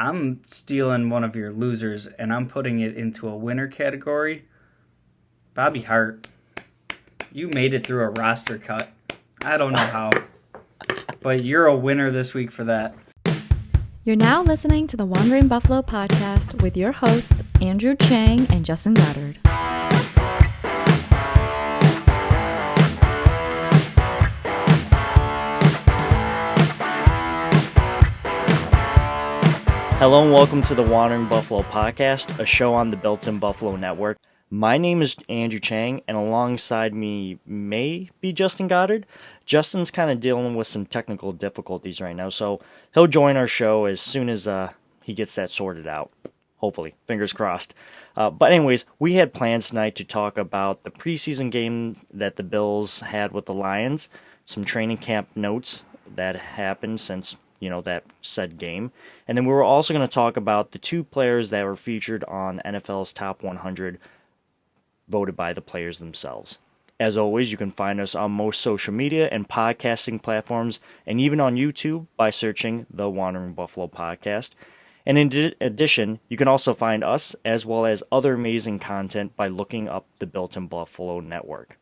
I'm stealing one of your losers and I'm putting it into a winner category. Bobby Hart, you made it through a roster cut. I don't know how, but you're a winner this week for that. You're now listening to the Wandering Buffalo podcast with your hosts, Andrew Chang and Justin Goddard. Hello and welcome to the Wandering Buffalo podcast, a show on the Built-in Buffalo Network. My name is Andrew Chang, and alongside me may be Justin Goddard. Justin's kind of dealing with some technical difficulties right now, so he'll join our show as soon as he gets that sorted out. Hopefully, fingers crossed. But anyways, we had plans tonight to talk about the preseason game that the Bills had with the Lions, some training camp notes that happened since that said game. And then we were also going to talk about the two players that were featured on NFL's Top 100 voted by the players themselves. As always, you can find us on most social media and podcasting platforms, and even on YouTube by searching the Wandering Buffalo Podcast. And in addition, you can also find us as well as other amazing content by looking up the Built-in Buffalo Network.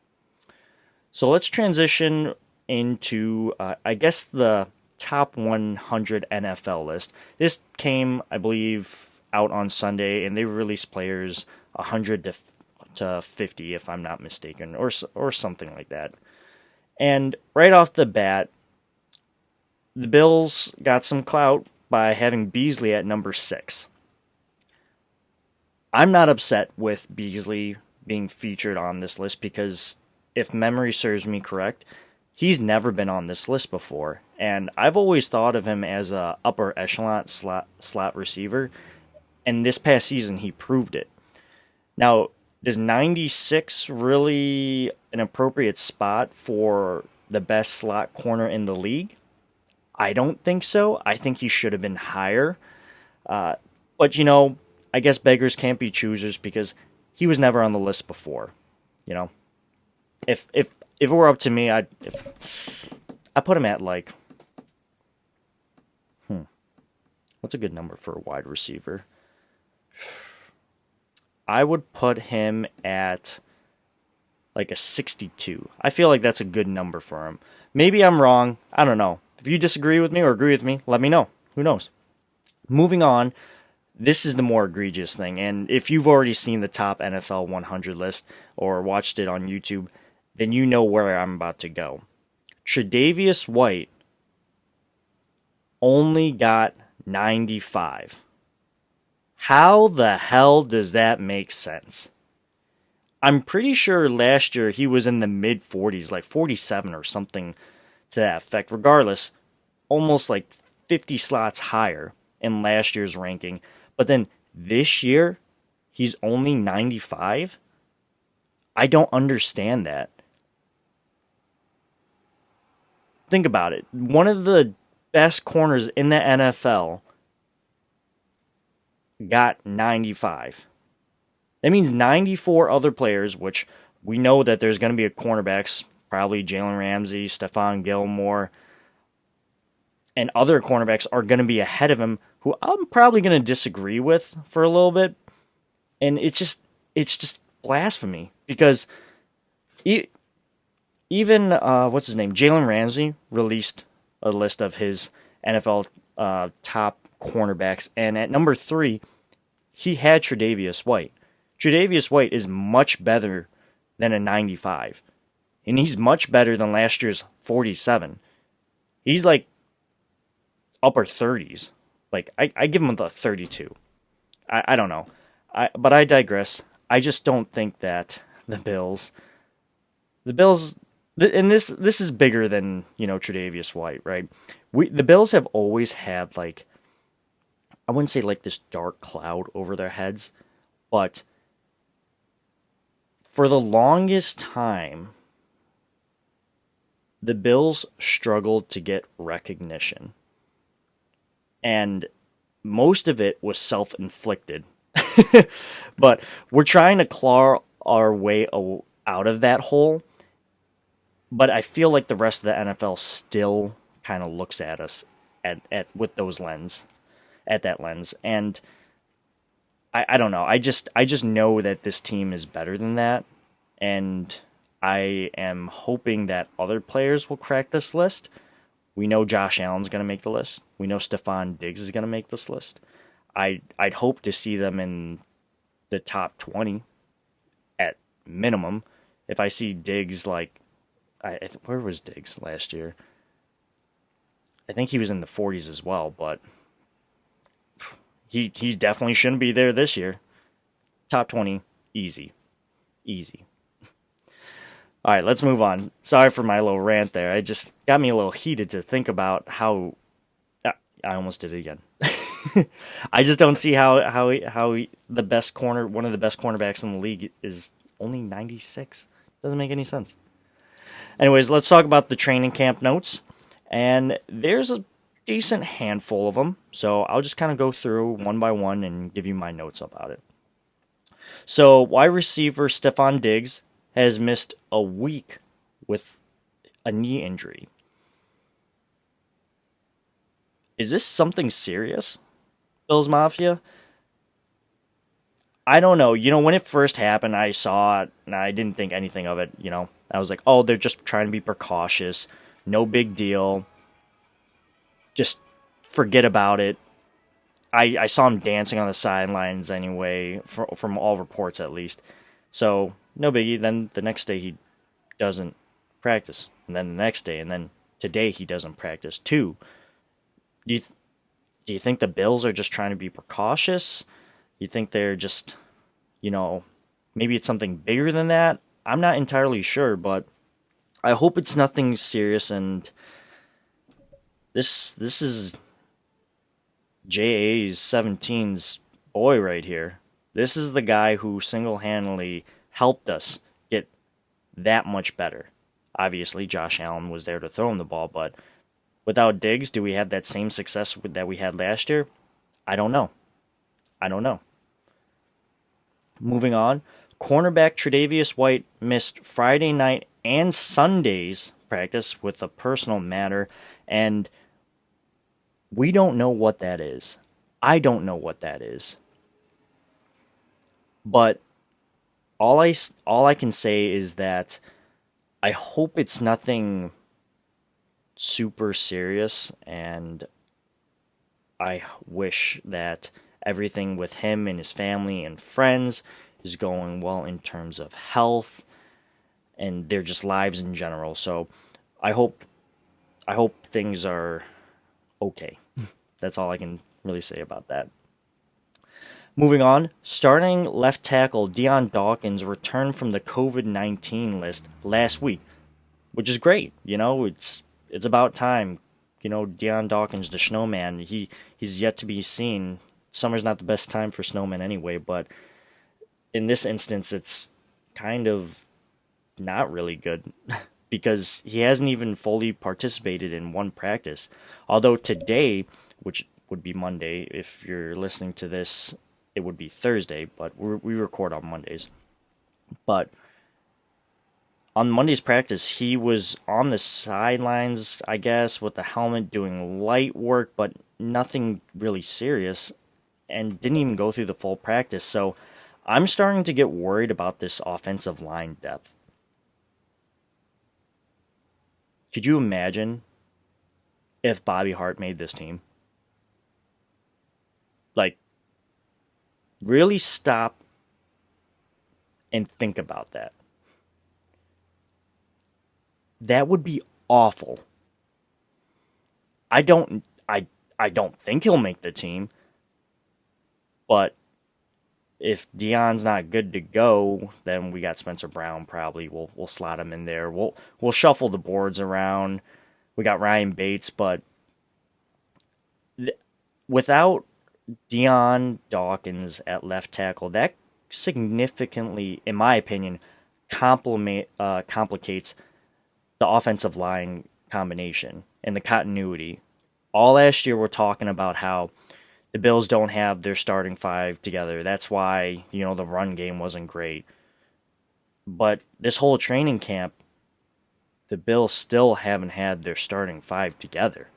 So let's transition into, the top 100 NFL list. This came, I believe, out on Sunday, and they released players 100 to 50, if I'm not mistaken, or something like that. And right off the bat, the Bills got some clout by having Beasley at number 6. I'm not upset with Beasley being featured on this list because, if memory serves me correct, he's never been on this list before, and I've always thought of him as a upper echelon slot receiver, and this past season he proved it. Now, is 96 really an appropriate spot for the best slot corner in the league? I don't think so. I think he should have been higher. But, I guess beggars can't be choosers because he was never on the list before. If it were up to me, I put him at what's a good number for a wide receiver? I would put him at a 62. I feel like that's a good number for him. Maybe I'm wrong. I don't know. If you disagree with me or agree with me, let me know. Who knows? Moving on, this is the more egregious thing. And if you've already seen the top NFL 100 list or watched it on YouTube, then you know where I'm about to go. Tre'Davious White only got 95. How the hell does that make sense? I'm pretty sure last year he was in the mid-40s, like 47 or something to that effect. Regardless, almost 50 slots higher in last year's ranking. But then this year, he's only 95? I don't understand that. Think about it. One of the best corners in the NFL got 95. That means 94 other players, which we know that there's going to be a cornerbacks, probably Jalen Ramsey, Stefon Gilmore, and other cornerbacks are going to be ahead of him, who I'm probably going to disagree with for a little bit. And it's just blasphemy because even what's his name, Jalen Ramsey released a list of his NFL top cornerbacks, and at number 3, he had Tre'Davious White. Tre'Davious White is much better than a 95, and he's much better than last year's 47. He's upper 30s. I give him the 32. I don't know. But I digress. I just don't think that the Bills, and this is bigger than, Tre'Davious White, right? The Bills have always had I wouldn't say this dark cloud over their heads, but for the longest time, the Bills struggled to get recognition. And most of it was self-inflicted. But we're trying to claw our way out of that hole. But I feel like the rest of the NFL still kind of looks at us with those lens. at that lens. And I don't know. I just know that this team is better than that, and I am hoping that other players will crack this list. We know Josh Allen's going to make the list. We know Stefon Diggs is going to make this list. I'd hope to see them in the top 20 at minimum. If I see Diggs, like, where was Diggs last year? I think he was in the 40s as well, but he definitely shouldn't be there this year. Top 20, easy. Easy. All right, let's move on. Sorry for my little rant there. It just got me a little heated to think about how I almost did it again. I just don't see how the best one of the best cornerbacks in the league is only 96. Doesn't make any sense. Anyways, let's talk about the training camp notes. And there's a decent handful of them, so I'll just kind of go through one by one and give you my notes about it. So, wide receiver Stefon Diggs has missed a week with a knee injury. Is this something serious, Bills Mafia? I don't know. When it first happened, I saw it, and I didn't think anything of it, I was like, oh, they're just trying to be precautious. No big deal. Just forget about it. I saw him dancing on the sidelines anyway, from all reports at least. So, no biggie. Then the next day he doesn't practice. And then the next day, and then today he doesn't practice too. Do you think the Bills are just trying to be precautious? You think they're just, maybe it's something bigger than that? I'm not entirely sure, but I hope it's nothing serious. And this is JA's 17's boy right here. This is the guy who single-handedly helped us get that much better. Obviously, Josh Allen was there to throw him the ball, but without Diggs, do we have that same success that we had last year? I don't know. Moving on, cornerback Tre'Davious White missed Friday night and Sunday's practice with a personal matter, and we don't know what that is. I don't know what that is. But all I can say is that I hope it's nothing super serious, and I wish that everything with him and his family and friends is going well in terms of health and their just lives in general. So I hope things are okay. That's all I can really say about that. Moving on, starting left tackle Dion Dawkins returned from the COVID-19 list last week, which is great. It's about time. Dion Dawkins, the snowman, he's yet to be seen. Summer's not the best time for snowmen anyway, but in this instance, it's kind of not really good because he hasn't even fully participated in one practice. Although today, which would be Monday, if you're listening to this, it would be Thursday, but we record on Mondays. But on Monday's practice, he was on the sidelines, I guess, with the helmet doing light work, but nothing really serious, and didn't even go through the full practice. So I'm starting to get worried about this offensive line depth. Could you imagine if Bobby Hart made this team? Like, really stop and think about that. That would be awful. I don't think he'll make the team. But if Dion's not good to go, then we got Spencer Brown probably. We'll slot him in there. We'll shuffle the boards around. We got Ryan Bates, but without Dion Dawkins at left tackle, that significantly, in my opinion, complicates the offensive line combination and the continuity. All last year we're talking about how the Bills don't have their starting five together. That's why, the run game wasn't great. But this whole training camp, the Bills still haven't had their starting five together.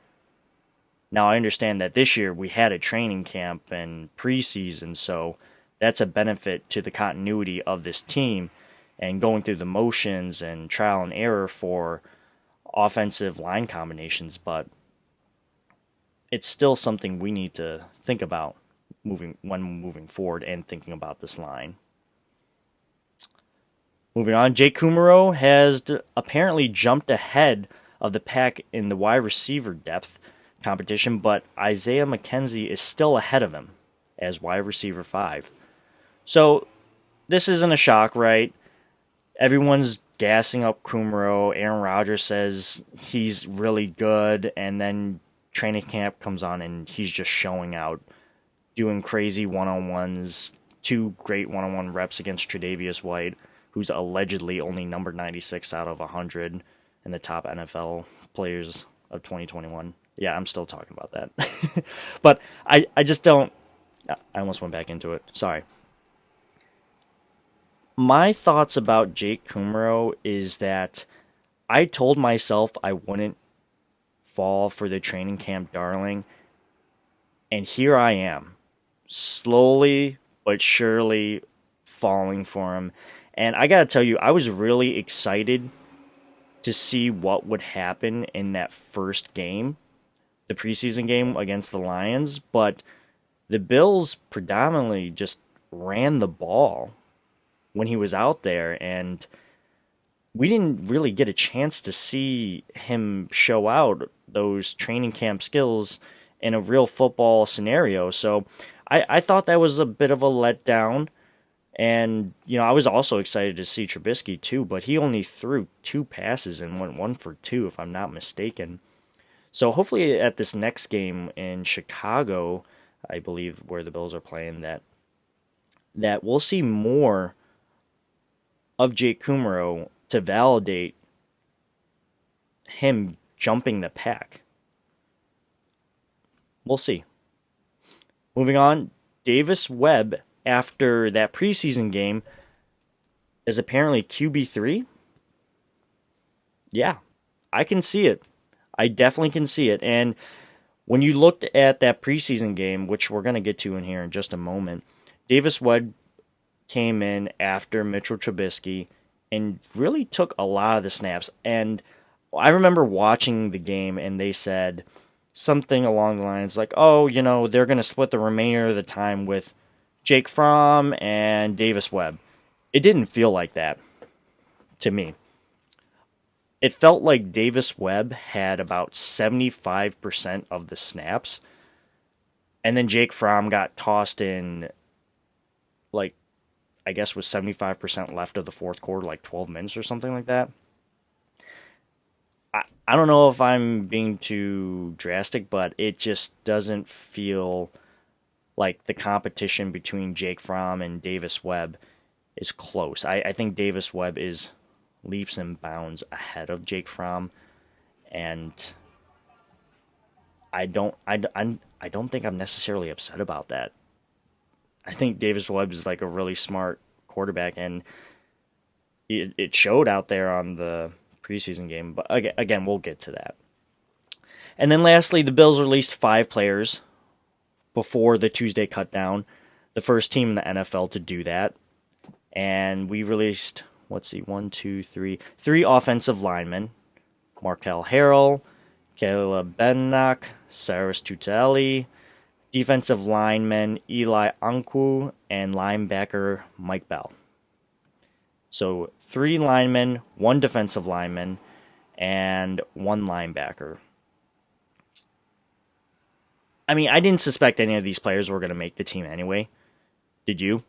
Now, I understand that this year we had a training camp and preseason, so that's a benefit to the continuity of this team and going through the motions and trial and error for offensive line combinations, but it's still something we need to think about moving forward and thinking about this line. Moving on, Jake Kumaro has apparently jumped ahead of the pack in the wide receiver depth competition, but Isaiah McKenzie is still ahead of him as wide receiver 5. So this isn't a shock, right? Everyone's gassing up Kumaro. Aaron Rodgers says he's really good, and then training camp comes on and he's just showing out, doing crazy one-on-ones, 2 great one-on-one reps against Tre'Davious White, who's allegedly only number 96 out of 100 in the top NFL players of 2021. Yeah, I'm still talking about that. But I just don't... I almost went back into it. Sorry. My thoughts about Jake Kumaro is that I told myself I wouldn't fall for the training camp darling, and here I am, slowly but surely falling for him. And I gotta tell you, I was really excited to see what would happen in that first game, the preseason game against the Lions, but the Bills predominantly just ran the ball when he was out there, and we didn't really get a chance to see him show out those training camp skills in a real football scenario. So I thought that was a bit of a letdown. And, I was also excited to see Trubisky too, but he only threw 2 passes and went 1 for 2, if I'm not mistaken. So hopefully at this next game in Chicago, I believe where the Bills are playing, that we'll see more of Jake Kumaro to validate him jumping the pack. We'll see. Moving on, Davis Webb, after that preseason game, is apparently QB3. Yeah, I can see it. I definitely can see it. And when you looked at that preseason game, which we're going to get to in here in just a moment, Davis Webb came in after Mitchell Trubisky and really took a lot of the snaps. And I remember watching the game, and they said something along the lines like, they're going to split the remainder of the time with Jake Fromm and Davis Webb. It didn't feel like that to me. It felt like Davis Webb had about 75% of the snaps, and then Jake Fromm got tossed in, I guess with 75% left of the fourth quarter, 12 minutes or something like that. I don't know if I'm being too drastic, but it just doesn't feel like the competition between Jake Fromm and Davis Webb is close. I think Davis Webb is leaps and bounds ahead of Jake Fromm, and I don't think I'm necessarily upset about that. I think Davis Webb is a really smart quarterback, and it showed out there on the preseason game. But again, we'll get to that. And then lastly, the Bills released 5 players before the Tuesday cutdown, the first team in the NFL to do that. And we released, 3 offensive linemen: Markel Harrell, Caleb Bennock, Cyrus Tuteli, defensive lineman Eli Anku, and linebacker Mike Bell. So 3 linemen, 1 defensive lineman, and 1 linebacker. I mean, I didn't suspect any of these players were going to make the team anyway. Did you?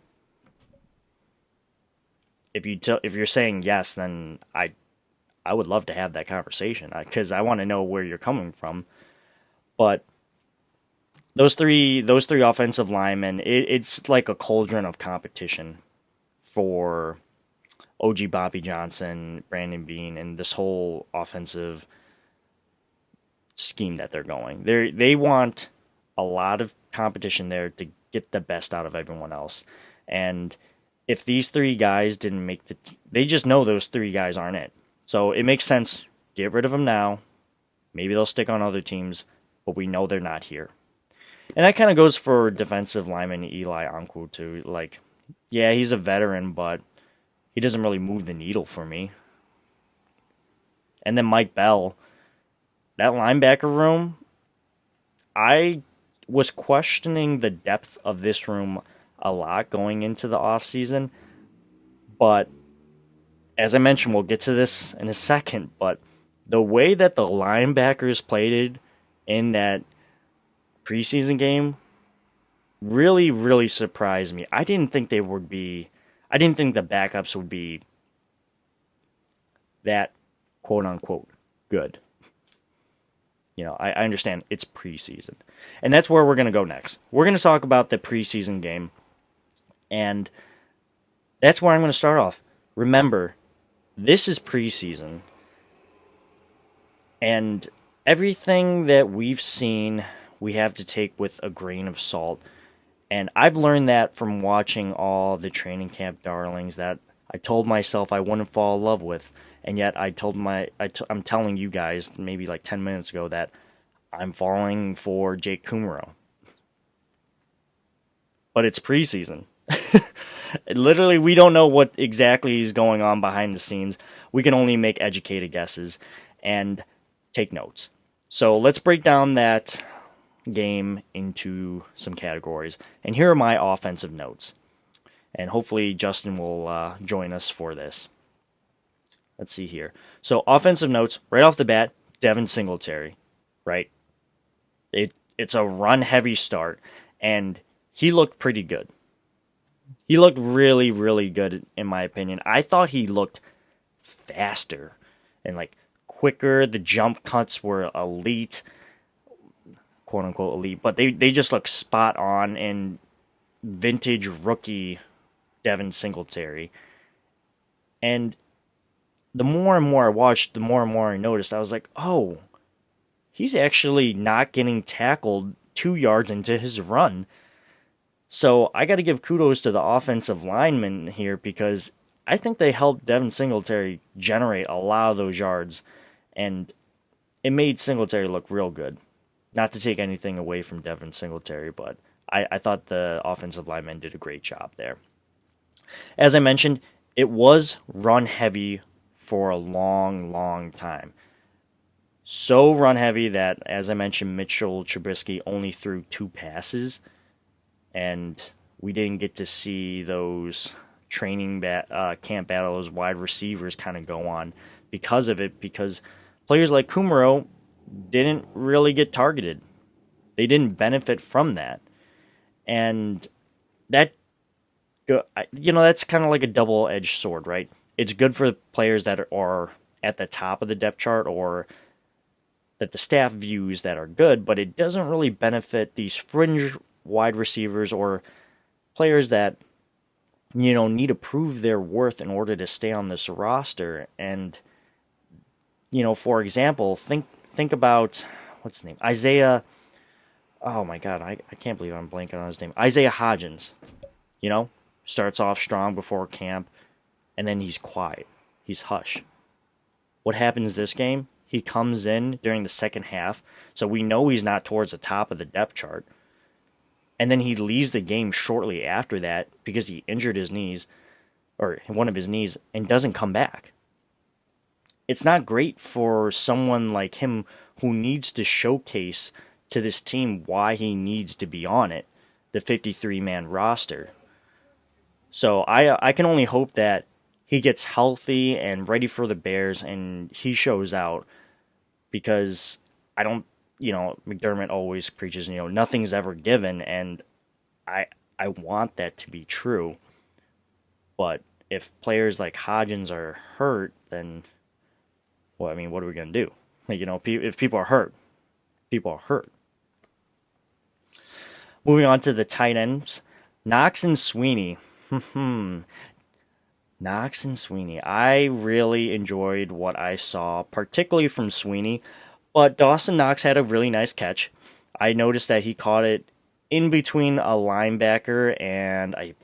If you're saying yes, then I would love to have that conversation, because I want to know where you're coming from. But those three offensive linemen, it's like a cauldron of competition for OG Bobby Johnson, Brandon Beane, and this whole offensive scheme that they're going. They want a lot of competition there to get the best out of everyone else. And if these 3 guys didn't make they just know those 3 guys aren't it. So it makes sense. Get rid of them now. Maybe they'll stick on other teams. but we know they're not here. And that kind of goes for defensive lineman Eli Ankou too. Like, yeah, he's a veteran, but he doesn't really move the needle for me. And then Mike Bell, that linebacker room, I was questioning the depth of this room a lot going into the offseason. But as I mentioned, we'll get to this in a second, but the way that the linebackers played in that preseason game really, really surprised me. I didn't think the backups would be that quote unquote good. I understand it's preseason. And that's where we're going to go next. We're going to talk about the preseason game. And that's where I'm going to start off. Remember, this is preseason. And everything that we've seen, we have to take with a grain of salt. And I've learned that from watching all the training camp darlings that I told myself I wouldn't fall in love with. And yet I'm telling you guys maybe like 10 minutes ago that I'm falling for Jake Kumaro. But it's preseason. Literally, we don't know what exactly is going on behind the scenes. We can only make educated guesses and take notes. So let's break down that game into some categories. And here are my offensive notes. And hopefully Justin will join us for this. Let's see here. So offensive notes, right off the bat, Devin Singletary, right? It's a run-heavy start, and he looked pretty good. He looked really, really good, in my opinion. I thought he looked faster and, like, quicker. The jump cuts were elite, quote-unquote elite, but they just look spot on and vintage rookie Devin Singletary. And the more and more I watched, the more and more I noticed, I was like, oh, he's actually not getting tackled 2 yards into his run. So I got to give kudos to the offensive linemen here because I think they helped Devin Singletary generate a lot of those yards, and it made Singletary look real good. Not to take anything away from Devin Singletary, but I thought the offensive linemen did a great job there. As I mentioned, it was run heavy for a long, long time. So run heavy that, as I mentioned, Mitchell Trubisky only threw 2 passes, and we didn't get to see those training camp battles, wide receivers kind of go on because of it, because players like Kumaro didn't really get targeted. They didn't benefit from that. And that's kind of like a double-edged sword, right? It's good for players that are at the top of the depth chart or that the staff views that are good, but it doesn't really benefit these fringe wide receivers or players that, need to prove their worth in order to stay on this roster. And, for example, think about, what's his name? Isaiah, oh my God, I can't believe I'm blanking on his name. Isaiah Hodgins, starts off strong before camp, and then he's quiet. He's hush. What happens this game? He comes in during the second half, so we know he's not towards the top of the depth chart. And then he leaves the game shortly after that because he injured his knees, or one of his knees, and doesn't come back. It's not great for someone like him who needs to showcase to this team why he needs to be on it, the 53-man roster. So I can only hope that he gets healthy and ready for the Bears and he shows out, because McDermott always preaches, nothing's ever given, and I want that to be true. But if players like Hodgins are hurt, then, what are we going to do? If people are hurt, people are hurt. Moving on to the tight ends, Knox and Sweeney. Knox and Sweeney. I really enjoyed what I saw, particularly from Sweeney. But Dawson Knox had a really nice catch. I noticed that he caught it in between a linebacker and a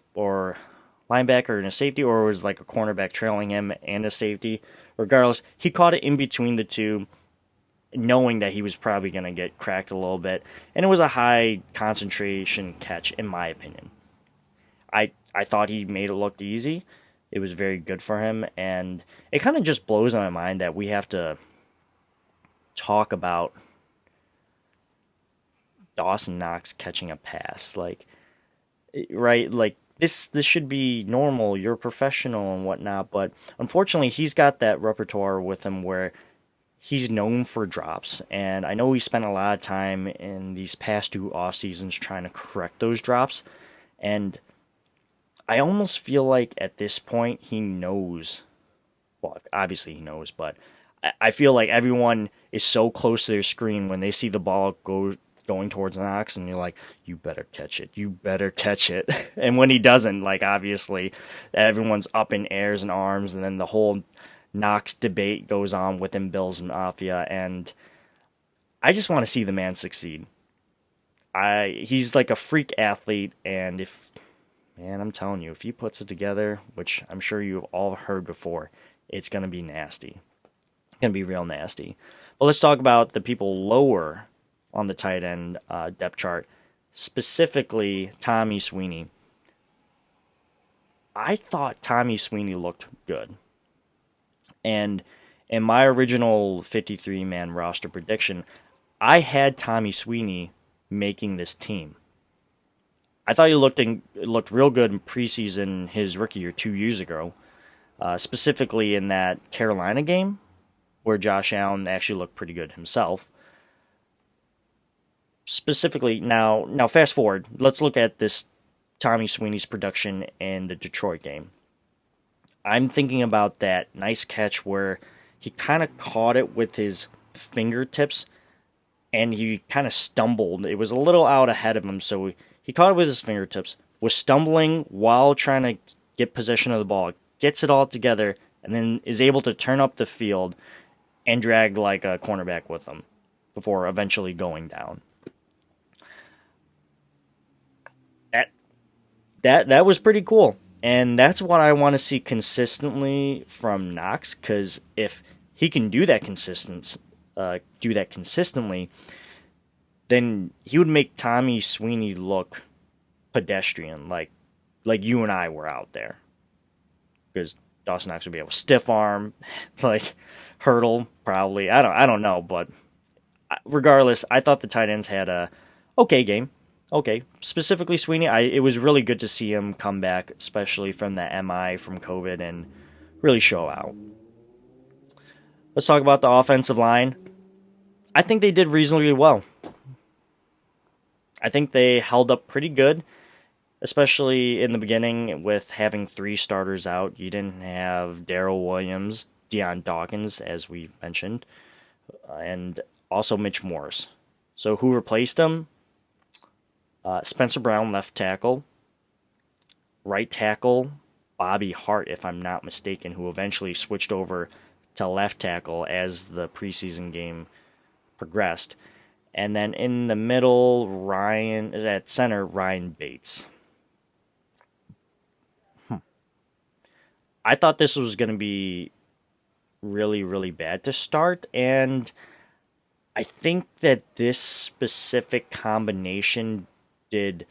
safety, or it was like a cornerback trailing him and a safety. Regardless, he caught it in between the two. knowing that he was probably going to get cracked a little bit. And it was a high concentration catch, in my opinion. I thought he made it look easy. It was very good for him. And it kind of just blows my mind that we have to talk about Dawson Knox catching a pass. Like, right? Like, this should be normal. You're a professional and whatnot. But unfortunately, he's got that repertoire with him where he's known for drops, and I know he spent a lot of time in these past 2 off seasons trying to correct those drops, and I almost feel like at this point he knows. Well, obviously he knows, but I feel like everyone is so close to their screen when they see the ball going towards Knox, and you're like, you better catch it, you better catch it. And when he doesn't, like, obviously everyone's up in airs and arms, and then the whole Knox debate goes on within Bills Mafia, and I just want to see the man succeed. He's like a freak athlete, and I'm telling you, if he puts it together, which I'm sure you've all heard before, it's going to be nasty. It's going to be real nasty. But let's talk about the people lower on the tight end depth chart, specifically Tommy Sweeney. I thought Tommy Sweeney looked good. And in my original 53-man roster prediction, I had Tommy Sweeney making this team. I thought he looked real good in preseason his rookie year 2 years ago, specifically in that Carolina game where Josh Allen actually looked pretty good himself. Specifically, now fast forward, let's look at this Tommy Sweeney's production in the Detroit game. I'm thinking about that nice catch where he kind of caught it with his fingertips and he kind of stumbled. It was a little out ahead of him, so he caught it with his fingertips, was stumbling while trying to get possession of the ball, gets it all together, and then is able to turn up the field and drag like a cornerback with him before eventually going down. That was pretty cool. And that's what I want to see consistently from Knox, because if he can do that consistently, then he would make Tommy Sweeney look pedestrian, like you and I were out there. Because Dawson Knox would be able to stiff arm, like hurdle, probably. I don't know, but regardless, I thought the tight ends had a okay game. Okay, specifically Sweeney, it was really good to see him come back, especially from the MI from COVID, and really show out. Let's talk about the offensive line. I think they did reasonably well. I think they held up pretty good, especially in the beginning with having 3 starters out. You didn't have Darrell Williams, Deion Dawkins, as we mentioned, and also Mitch Morse. So who replaced him? Spencer Brown, left tackle. Right tackle, Bobby Hart, if I'm not mistaken, who eventually switched over to left tackle as the preseason game progressed. And then in the middle, at center, Ryan Bates. I thought this was going to be really, really bad to start, and I think that this specific combination did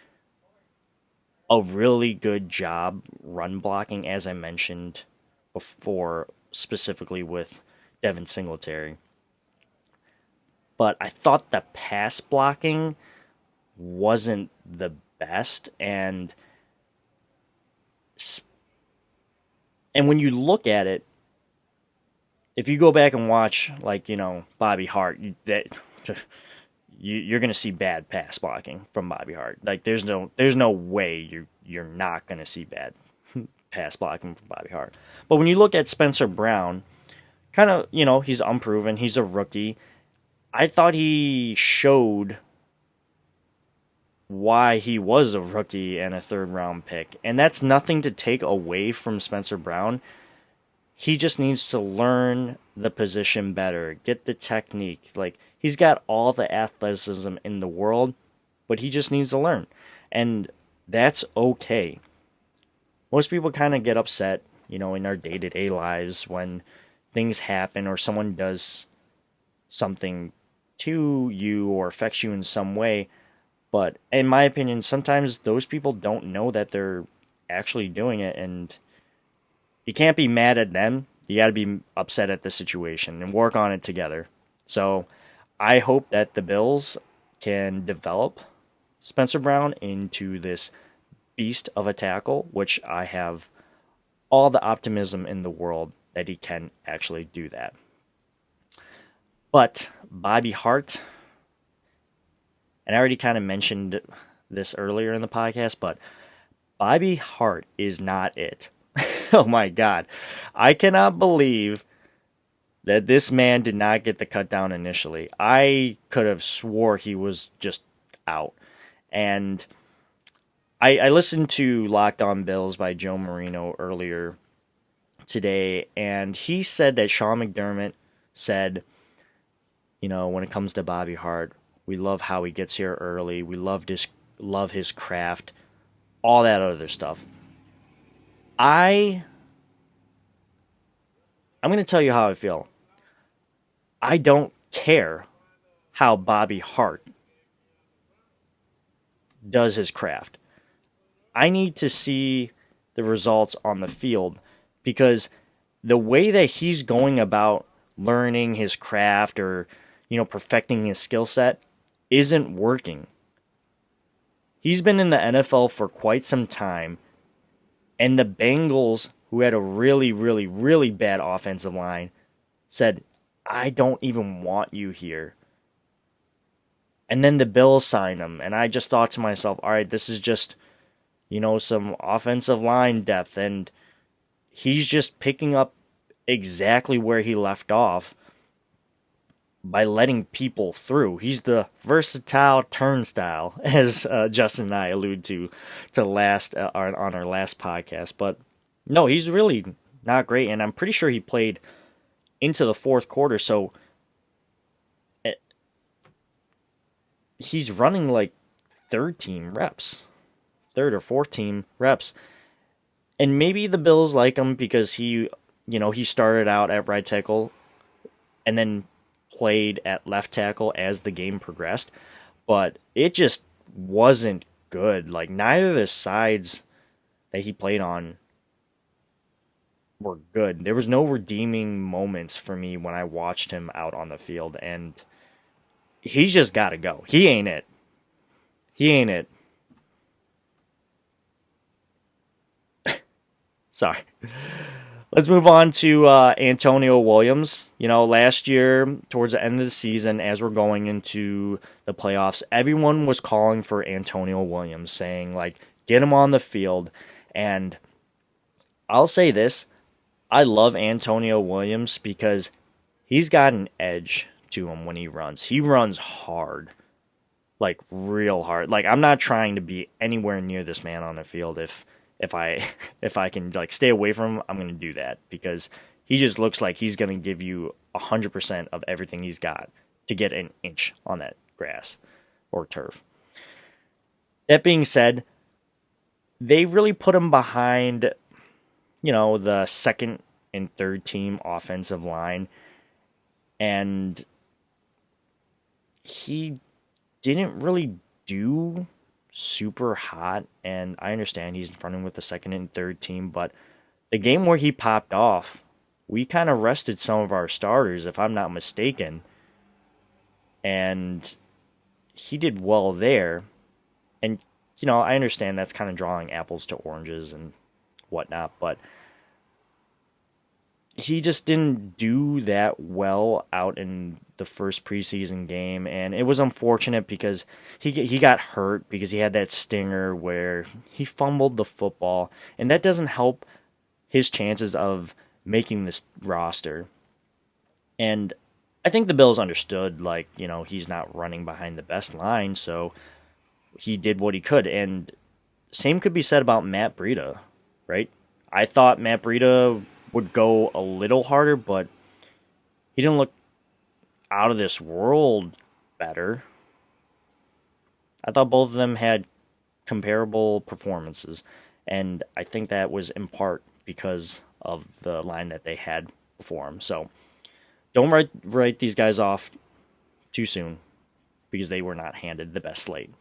a really good job run blocking, as I mentioned before, specifically with Devin Singletary. But I thought the pass blocking wasn't the best, and when you look at it, if you go back and watch, Bobby Hart, you're going to see bad pass blocking from Bobby Hart. Like, there's no way you're not going to see bad pass blocking from Bobby Hart. But when you look at Spencer Brown, kind of, he's unproven. He's a rookie. I thought he showed why he was a rookie and a 3rd-round pick. And that's nothing to take away from Spencer Brown. He just needs to learn the position better, get the technique. Like, he's got all the athleticism in the world, but he just needs to learn. And that's okay. Most people kind of get upset, in our day-to-day lives when things happen or someone does something to you or affects you in some way. But in my opinion, sometimes those people don't know that they're actually doing it, and you can't be mad at them. You got to be upset at the situation and work on it together. So I hope that the Bills can develop Spencer Brown into this beast of a tackle, which I have all the optimism in the world that he can actually do that. But Bobby Hart, and I already kind of mentioned this earlier in the podcast, but Bobby Hart is not it. Oh my God. I cannot believe that this man did not get the cut down initially. I could have swore he was just out. And I listened to Locked On Bills by Joe Marino earlier today, and he said that Sean McDermott said, when it comes to Bobby Hart, we love how he gets here early. We love his craft, all that other stuff. I'm going to tell you how I feel. I don't care how Bobby Hart does his craft. I need to see the results on the field, because the way that he's going about learning his craft or, perfecting his skill set isn't working. He's been in the NFL for quite some time, and the Bengals, who had a really, really, really bad offensive line, said, I don't even want you here. And then the Bills signed him, and I just thought to myself, all right, this is just, some offensive line depth, and he's just picking up exactly where he left off by letting people through. He's the versatile turnstile, as Justin and I alluded to last on our last podcast. But no, he's really not great, and I'm pretty sure he played into the fourth quarter, so he's running like third or fourth team reps. And maybe the Bills like him because he started out at right tackle and then played at left tackle as the game progressed. But it just wasn't good. Like, neither of the sides that he played on were good. There was no redeeming moments for me when I watched him out on the field, and he's just got to go. He ain't it. Sorry. Let's move on to Antonio Williams. Last year, towards the end of the season, as we're going into the playoffs, everyone was calling for Antonio Williams, saying, get him on the field. And I'll say this, I love Antonio Williams because he's got an edge to him when he runs. He runs hard, real hard. I'm not trying to be anywhere near this man on the field. If I can stay away from him, I'm going to do that, because he just looks like he's going to give you 100% of everything he's got to get an inch on that grass or turf. That being said, they really put him behind, the second and third team offensive line, and he didn't really do super hot, and I understand he's running with the second and third team, but the game where he popped off, we kind of rested some of our starters, if I'm not mistaken, and he did well there. And I understand that's kind of drawing apples to oranges and whatnot, but he just didn't do that well out in the first preseason game, and it was unfortunate because he got hurt because he had that stinger where he fumbled the football, and that doesn't help his chances of making this roster. And I think the Bills understood, he's not running behind the best line, so he did what he could. And same could be said about Matt Breida, right? I thought Matt Breida would go a little harder, but he didn't look out of this world better. I thought both of them had comparable performances, and I think that was in part because of the line that they had before him. So Don't write these guys off too soon because they were not handed the best slate.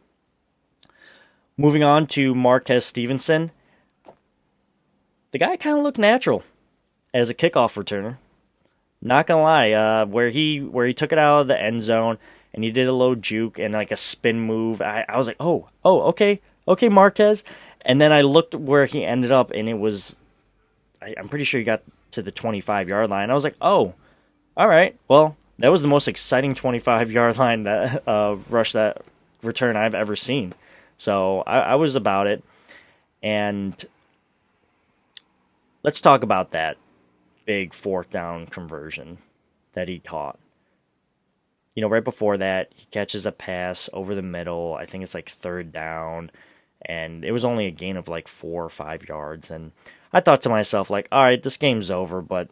Moving on to Marquez Stevenson. The guy kind of looked natural as a kickoff returner. Not gonna lie, where he took it out of the end zone and he did a low juke and like a spin move. I was like, okay, Marquez. And then I looked where he ended up, and it was, I'm pretty sure he got to the 25-yard line. I was like, oh, all right. Well, that was the most exciting 25-yard line that rush that return I've ever seen. So I was about it. And let's talk about that big fourth down conversion that he caught. You know, right before that, he catches a pass over the middle. I think it's like third down. And it was only a gain of like 4 or 5 yards. And I thought to myself, like, all right, this game's over, but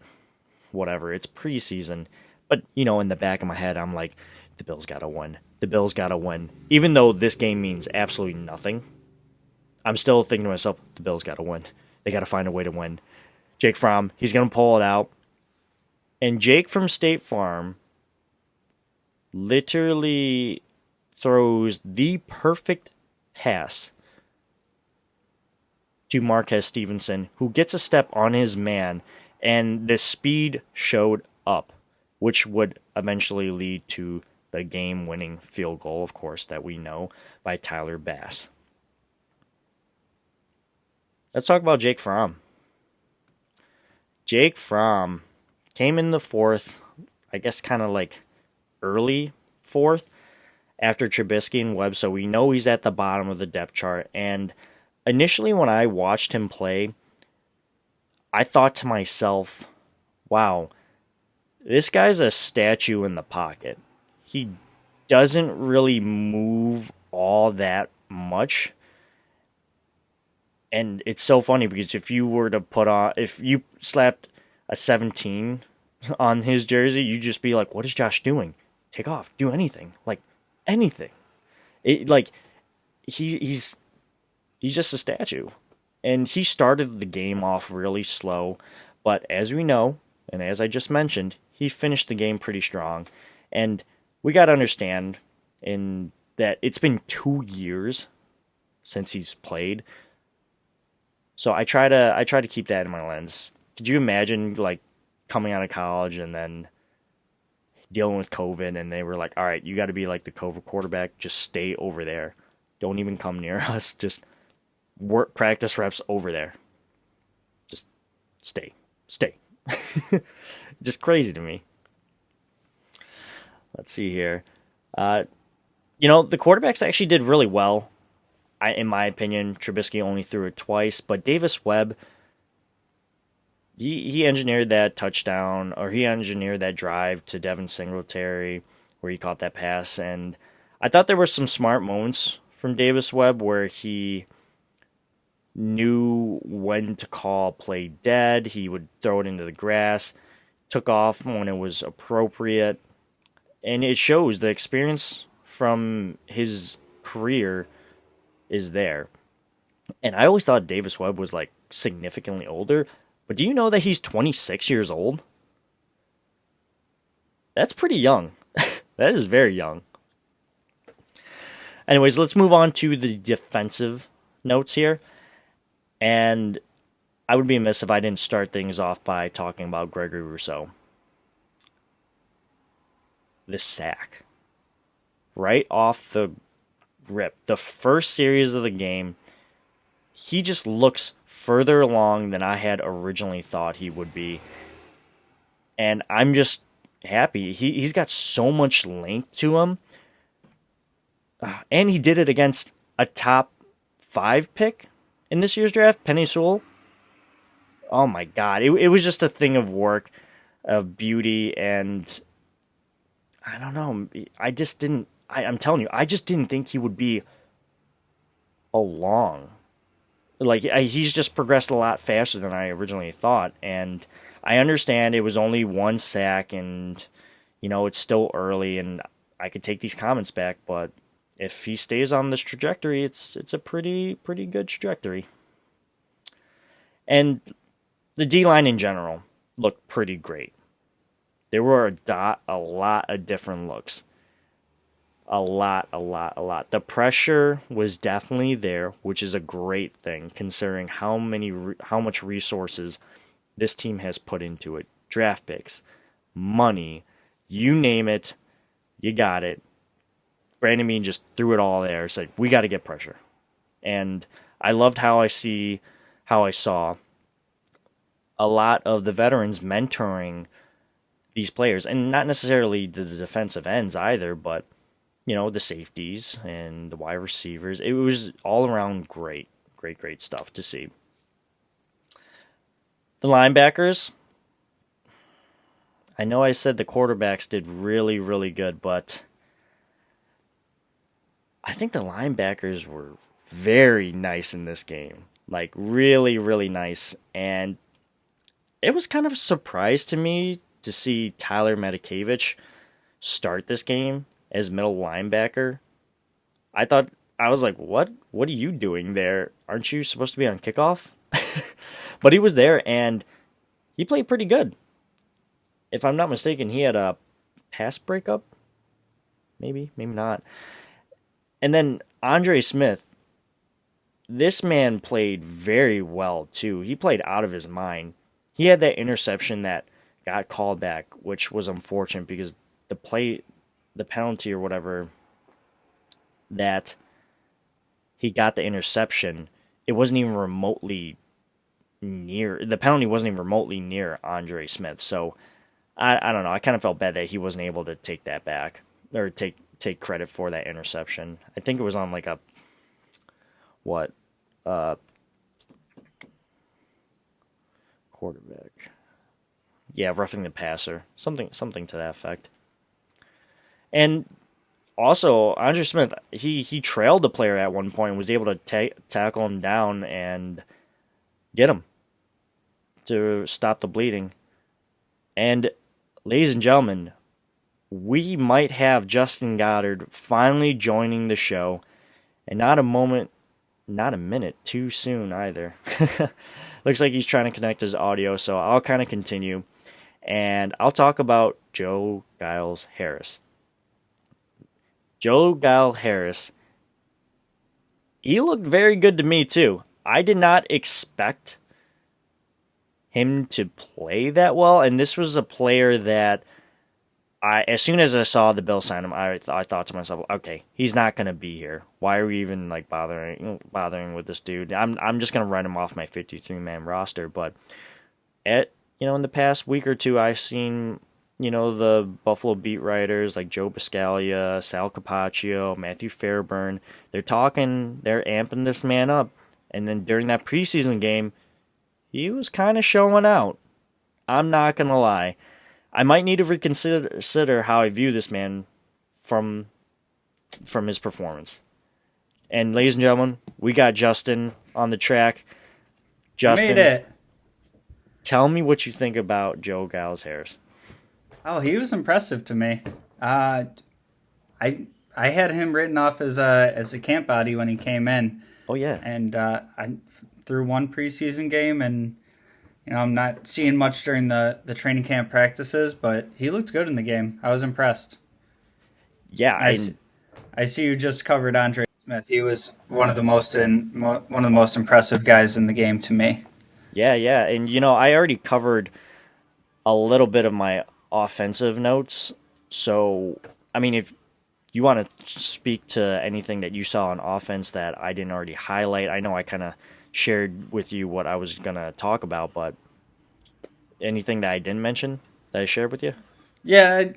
whatever. It's preseason. But, you know, in the back of my head, I'm like, the Bills got to win. The Bills got to win. Even though this game means absolutely nothing, I'm still thinking to myself, the Bills got to win. They got to find a way to win. Jake Fromm, he's going to pull it out. And Jake from State Farm literally throws the perfect pass to Marquez Stevenson, who gets a step on his man, and the speed showed up, which would eventually lead to the game-winning field goal, of course, that we know, by Tyler Bass. Let's talk about Jake Fromm. Jake Fromm came in the fourth, I guess kind of like early fourth, after Trubisky and Webb, so we know he's at the bottom of the depth chart. And initially when I watched him play, I thought to myself, wow, this guy's a statue in the pocket. He doesn't really move all that much. And it's so funny because if you slapped a 17 on his jersey, you'd just be like, what is Josh doing? Take off, do anything. Like, anything. He's just a statue. And he started the game off really slow, but as we know, and as I just mentioned, he finished the game pretty strong. And we got to understand in that it's been 2 years since he's played. So I try to keep that in my lens. Could you imagine like coming out of college and then dealing with COVID and they were like, all right, you got to be like the COVID quarterback. Just stay over there. Don't even come near us. Just work practice reps over there. Just stay. Just crazy to me. Let's see here. The quarterbacks actually did really well. In my opinion, Trubisky only threw it twice, but Davis Webb, he engineered that touchdown, or he engineered that drive to Devin Singletary where he caught that pass. And I thought there were some smart moments from Davis Webb where he knew when to call play dead. He would throw it into the grass, took off when it was appropriate. And it shows the experience from his career is there. And I always thought Davis Webb was like significantly older, but do you know that he's 26 years old? That's pretty young. That is very young. Anyways, let's move on to the defensive notes here. And I would be amiss if I didn't start things off by talking about Gregory Rousseau. The sack. Right off the rip. The first series of the game, he just looks further along than I had originally thought he would be. And I'm just happy. He's got so much length to him. And he did it against a top 5 pick in this year's draft, Penei Sewell. Oh my God. It was just a thing of work, of beauty, and I don't know. I'm telling you, I just didn't think he would be along. Like, he's just progressed a lot faster than I originally thought. And I understand it was only 1 sack and, it's still early and I could take these comments back. But if he stays on this trajectory, it's a pretty good trajectory. And the D-line in general looked pretty great. There were a lot of different looks. A lot. The pressure was definitely there, which is a great thing considering how much resources this team has put into it. Draft picks, money, you name it, you got it. Brandon Beane just threw it all there. Said we got to get pressure, and I loved how I saw a lot of the veterans mentoring these players, and not necessarily the defensive ends either, but the safeties and the wide receivers. It was all around great stuff to see. The linebackers, I know I said the quarterbacks did really, really good, but I think the linebackers were very nice in this game. Like, really, really nice. And it was kind of a surprise to me to see Tyler Matakevich start this game as middle linebacker. I was like, what are you doing there? Aren't you supposed to be on kickoff? But he was there, and he played pretty good. If I'm not mistaken, he had a pass breakup. Maybe not. And then Andre Smith, this man played very well too. He played out of his mind. He had that interception that got called back, which was unfortunate because the penalty or whatever that he got the interception, it wasn't even remotely near. The penalty wasn't even remotely near Andre Smith. So I don't know. I kind of felt bad that he wasn't able to take that back or take credit for that interception. I think it was on like a quarterback. Yeah, roughing the passer. Something to that effect. And also, Andre Smith, he trailed the player at one point and was able to tackle him down and get him to stop the bleeding. And, ladies and gentlemen, we might have Justin Goddard finally joining the show, and not a minute too soon either. Looks like he's trying to connect his audio, so I'll kind of continue, and I'll talk about Joe Giles Harris. Joe Giles Harris, he looked very good to me too. I did not expect him to play that well, and this was a player that as soon as I saw the Bills sign him, I thought to myself, okay, he's not going to be here. Why are we even like bothering with this dude? I'm just going to run him off my 53-man roster. But in the past week or two, I've seen the Buffalo beat writers like Joe Biscaglia, Sal Capaccio, Matthew Fairburn. They're amping this man up, and then during that preseason game, he was kind of showing out. I'm not going to lie. I might need to reconsider how I view this man from his performance. And ladies and gentlemen, we got Justin on the track. Justin, Made it. Tell me what you think about Joe Giles Harris. Oh, he was impressive to me. I had him written off as a camp body when he came in. Oh yeah. And I threw one preseason game, and I'm not seeing much during the training camp practices, but he looked good in the game. I was impressed. Yeah, I see you just covered Andre Smith. He was one of the most impressive guys in the game to me. Yeah, and I already covered a little bit of my offensive notes. So, I mean, if you want to speak to anything that you saw on offense that I didn't already highlight, I know I kind of shared with you what I was going to talk about, but anything that I didn't mention that I shared with you? Yeah,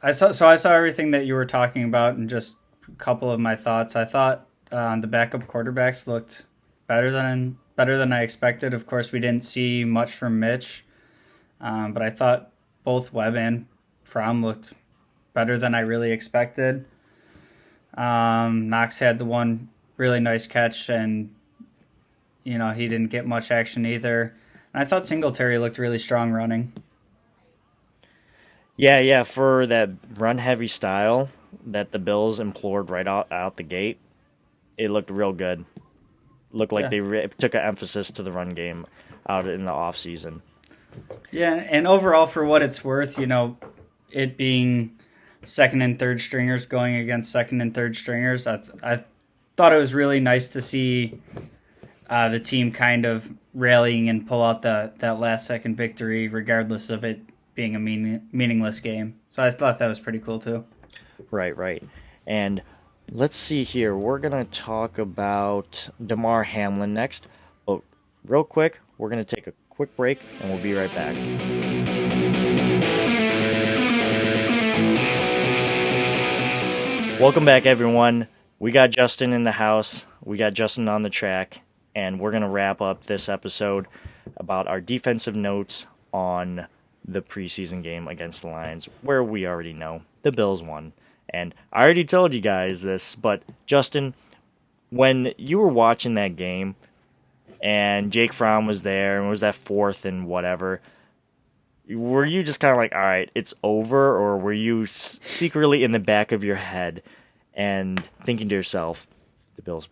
I saw everything that you were talking about, and just a couple of my thoughts. I thought the backup quarterbacks looked better than I expected. Of course, we didn't see much from Mitch, but I thought both Webb and Fromm looked better than I really expected. Knox had the one really nice catch, and he didn't get much action either. And I thought Singletary looked really strong running. Yeah, for that run-heavy style that the Bills implored right out the gate, it looked real good. Looked like they took an emphasis to the run game out in the offseason. Yeah, and overall, for what it's worth, it being second and third stringers going against second and third stringers, I thought it was really nice to see the team kind of rallying and pull out that last second victory, regardless of it being a meaningless game. So I thought that was pretty cool too. Right. And let's see here. We're going to talk about Damar Hamlin next. But real quick, we're going to take a quick break and we'll be right back. Welcome back, everyone. We got Justin in the house. We got Justin on the track. And we're going to wrap up this episode about our defensive notes on the preseason game against the Lions, where we already know the Bills won. And I already told you guys this, but Justin, when you were watching that game and Jake Fromm was there and it was that fourth and whatever, were you just kind of like, all right, it's over? Or were you secretly in the back of your head and thinking to yourself, the Bills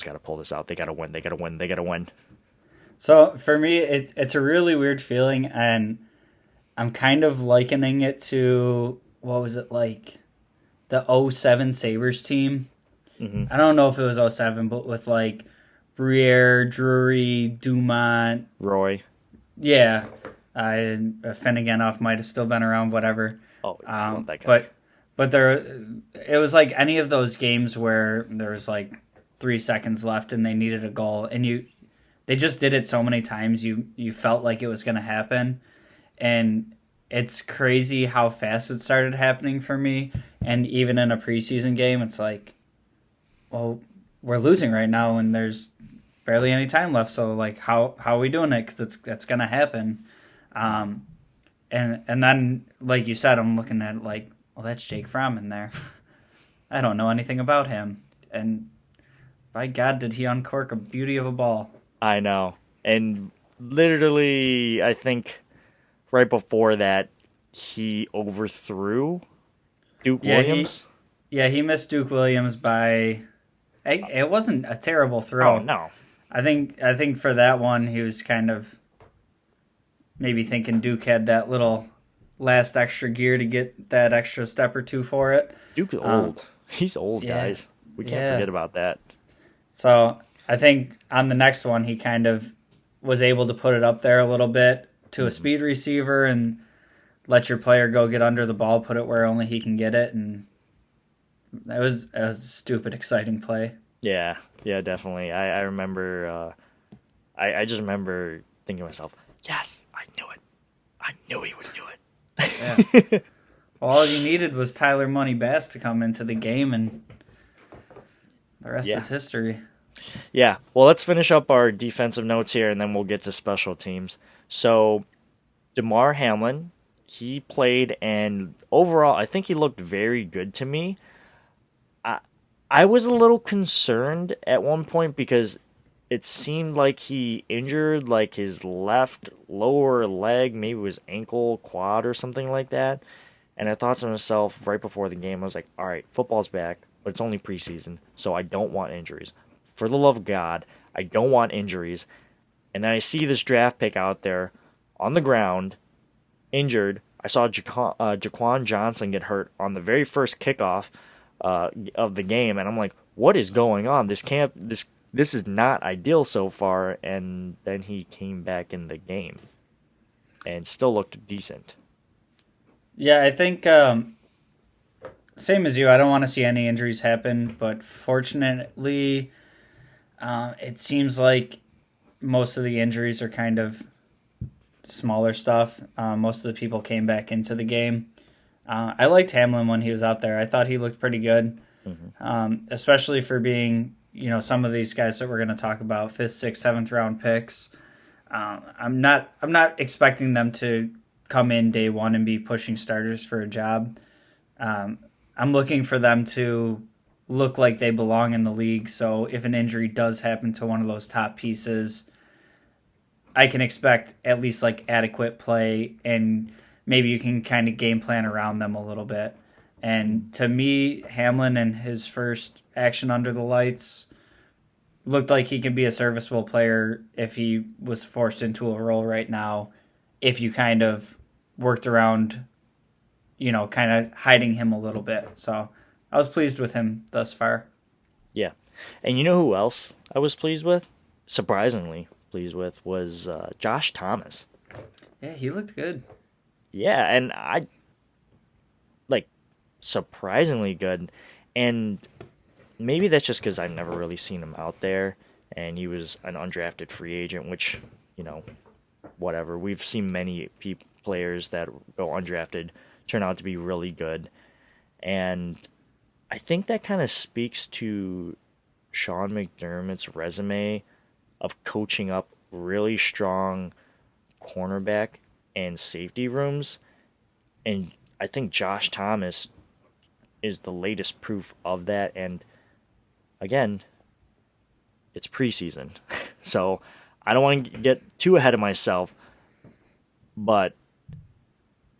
got to pull this out. They got to win. So for me, it's a really weird feeling, and I'm kind of likening it to, what was it like? The 07 Sabres team. Mm-hmm. I don't know if it was 07, but with like Briere, Drury, Dumont. Roy. Yeah. Finneganoff might have still been around, whatever. Oh, I love that guy. But it was like any of those games where there was like 3 seconds left and they needed a goal, and they just did it so many times you felt like it was going to happen. And it's crazy how fast it started happening for me. And even in a preseason game, it's like, well, we're losing right now and there's barely any time left. So like, how are we doing it? Because that's going to happen. And then, like you said, I'm looking at it like, well, that's Jake Fromm in there. I don't know anything about him. And by God, did he uncork a beauty of a ball. I know. And literally, I think right before that, he overthrew Duke Williams. He missed Duke Williams by... It wasn't a terrible throw. Oh, no. I think for that one, he was kind of maybe thinking Duke had that little last extra gear to get that extra step or two for it. Duke's old. He's old, guys. We can't forget about that. So I think on the next one, he kind of was able to put it up there a little bit to a speed receiver and let your player go get under the ball, put it where only he can get it, and it was a stupid, exciting play. Yeah, definitely. I remember. I just remember thinking to myself, "Yes, I knew it. I knew he would do it." Yeah. All you needed was Tyler Money Bass to come into the game, and the rest is history. Yeah. Well, let's finish up our defensive notes here, and then we'll get to special teams. So, Damar Hamlin, he played, and overall, I think he looked very good to me. I was a little concerned at one point because it seemed like he injured like his left lower leg, maybe it was ankle, quad, or something like that. And I thought to myself right before the game, I was like, all right, football's back, but it's only preseason, so I don't want injuries. For the love of God, I don't want injuries. And then I see this draft pick out there on the ground, injured. I saw Jaquan Johnson get hurt on the very first kickoff of the game, and I'm like, what is going on? This is not ideal so far. And then he came back in the game and still looked decent. Yeah, I think same as you. I don't want to see any injuries happen, but fortunately, it seems like most of the injuries are kind of smaller stuff. Most of the people came back into the game. I liked Hamlin when he was out there. I thought he looked pretty good, especially for being, some of these guys that we're going to talk about, 5th, 6th, 7th round picks. I'm not expecting them to come in day one and be pushing starters for a job. I'm looking for them to look like they belong in the league. So if an injury does happen to one of those top pieces, I can expect at least like adequate play, and maybe you can kind of game plan around them a little bit. And to me, Hamlin and his first action under the lights looked like he could be a serviceable player if he was forced into a role right now if you kind of worked around, kind of hiding him a little bit. So I was pleased with him thus far. Yeah. And you know who else I was pleased with? Surprisingly pleased with was Josh Thomas. Yeah, he looked good. Yeah, and I like surprisingly good. And maybe that's just because I've never really seen him out there, and he was an undrafted free agent, which, whatever. We've seen many players that go undrafted turn out to be really good. And I think that kind of speaks to Sean McDermott's resume of coaching up really strong cornerback and safety rooms. And I think Josh Thomas is the latest proof of that. And again, it's preseason. So I don't want to get too ahead of myself, but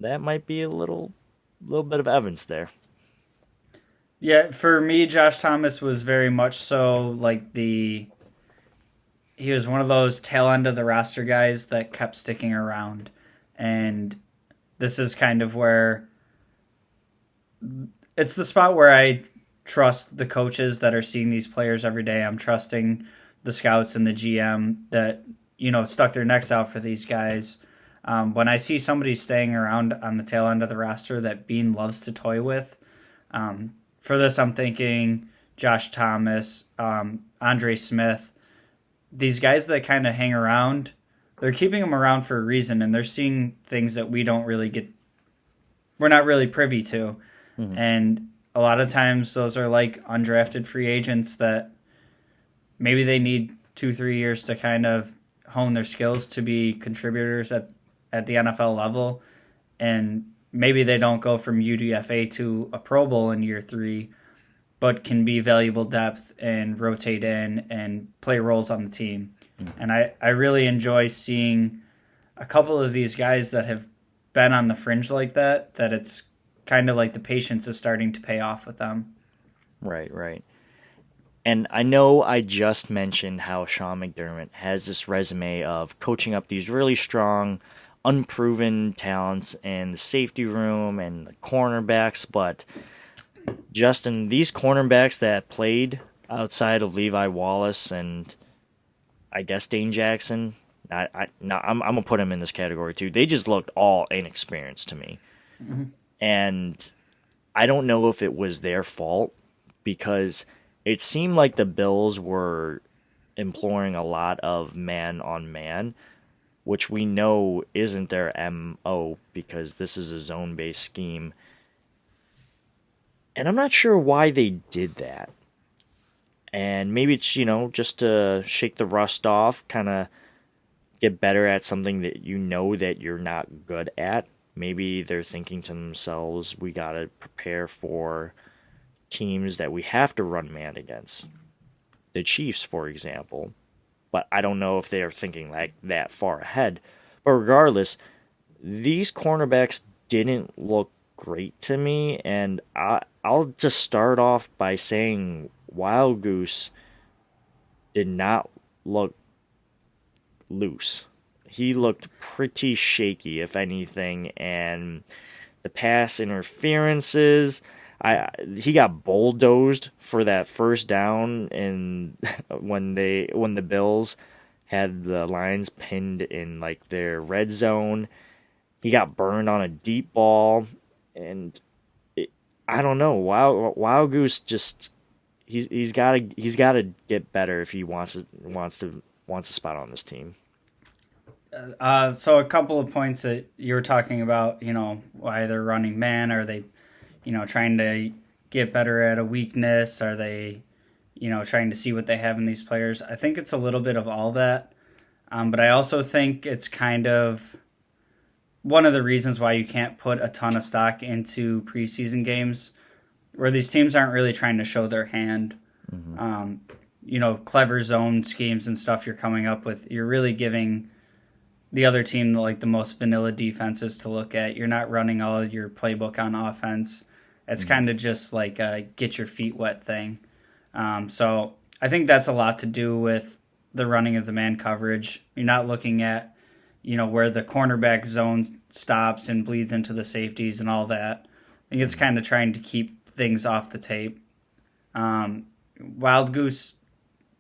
that might be a little bit of evidence there. Yeah, for me, Josh Thomas was very much so like he was one of those tail end of the roster guys that kept sticking around. And this is kind of where it's the spot where I trust the coaches that are seeing these players every day. I'm trusting the scouts and the GM that, stuck their necks out for these guys. When I see somebody staying around on the tail end of the roster that Bean loves to toy with, for this I'm thinking Josh Thomas, Andre Smith, these guys that kind of hang around, they're keeping them around for a reason, and they're seeing things that we're not really privy to. Mm-hmm. And a lot of times those are like undrafted free agents that maybe they need 2-3 years to kind of hone their skills to be contributors at the NFL level. And maybe they don't go from UDFA to a Pro Bowl in year 3, but can be valuable depth and rotate in and play roles on the team. Mm-hmm. And I really enjoy seeing a couple of these guys that have been on the fringe like that it's kind of like the patience is starting to pay off with them. Right. And I know I just mentioned how Sean McDermott has this resume of coaching up these really strong, unproven talents in the safety room and the cornerbacks, but Justin, these cornerbacks that played outside of Levi Wallace and I guess Dane Jackson, I'm gonna put him in this category too. They just looked all inexperienced to me. Mm-hmm. And I don't know if it was their fault because it seemed like the Bills were employing a lot of man-on-man, which we know isn't their MO because this is a zone-based scheme. And I'm not sure why they did that. And maybe it's, just to shake the rust off, kind of get better at something that that you're not good at. Maybe they're thinking to themselves, we got to prepare for teams that we have to run man against. The Chiefs, for example. But I don't know if they are thinking like that far ahead. But regardless, these cornerbacks didn't look great to me. And I'll just start off by saying Wild Goose did not look loose. He looked pretty shaky, if anything, and the pass interferences, he got bulldozed for that first down, and when the Bills had the Lions pinned in like their red zone, he got burned on a deep ball, and I don't know. Wild Goose just he's got to get better if he wants a spot on this team. So a couple of points that you were talking about, why they're running man. Are they, trying to get better at a weakness? Are they, trying to see what they have in these players? I think it's a little bit of all that. But I also think it's kind of one of the reasons why you can't put a ton of stock into preseason games where these teams aren't really trying to show their hand. Mm-hmm. Clever zone schemes and stuff you're coming up with. You're really giving the other team the most vanilla defenses to look at. You're not running all of your playbook on offense. It's kind of just like a get your feet wet thing. So I think that's a lot to do with the running of the man coverage. You're not looking at where the cornerback zone stops and bleeds into the safeties and all that. I think it's kind of trying to keep things off the tape. Wild Goose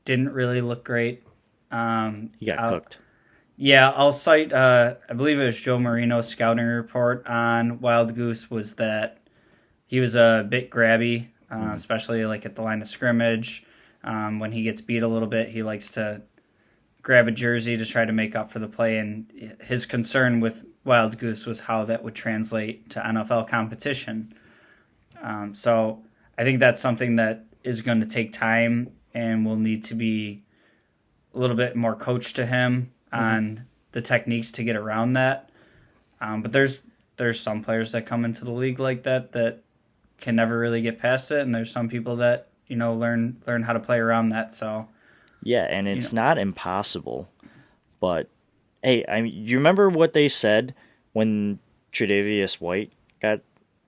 didn't really look great. He got cooked. Yeah, I'll cite, I believe it was Joe Marino's scouting report on Wild Goose was that he was a bit grabby, especially like at the line of scrimmage. When he gets beat a little bit, he likes to grab a jersey to try to make up for the play. And his concern with Wild Goose was how that would translate to NFL competition. So I think that's something that is going to take time and will need to be a little bit more coached to him on the techniques to get around that. But there's some players that come into the league like that can never really get past it, and there's some people that learn how to play around that. So yeah, and it's not impossible. But hey, you remember what they said when Tre'Davious White got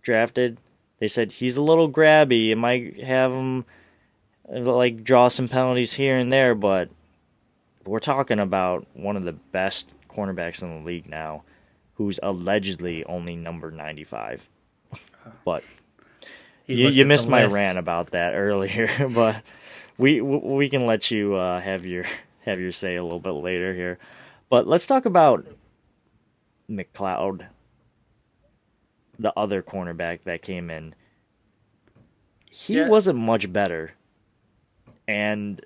drafted? They said he's a little grabby. It might have him like draw some penalties here and there, but we're talking about one of the best cornerbacks in the league now, who's allegedly only number 95. But you missed my rant about that earlier. But we can let you have your say a little bit later here. But let's talk about McLeod, the other cornerback that came in. He wasn't much better, and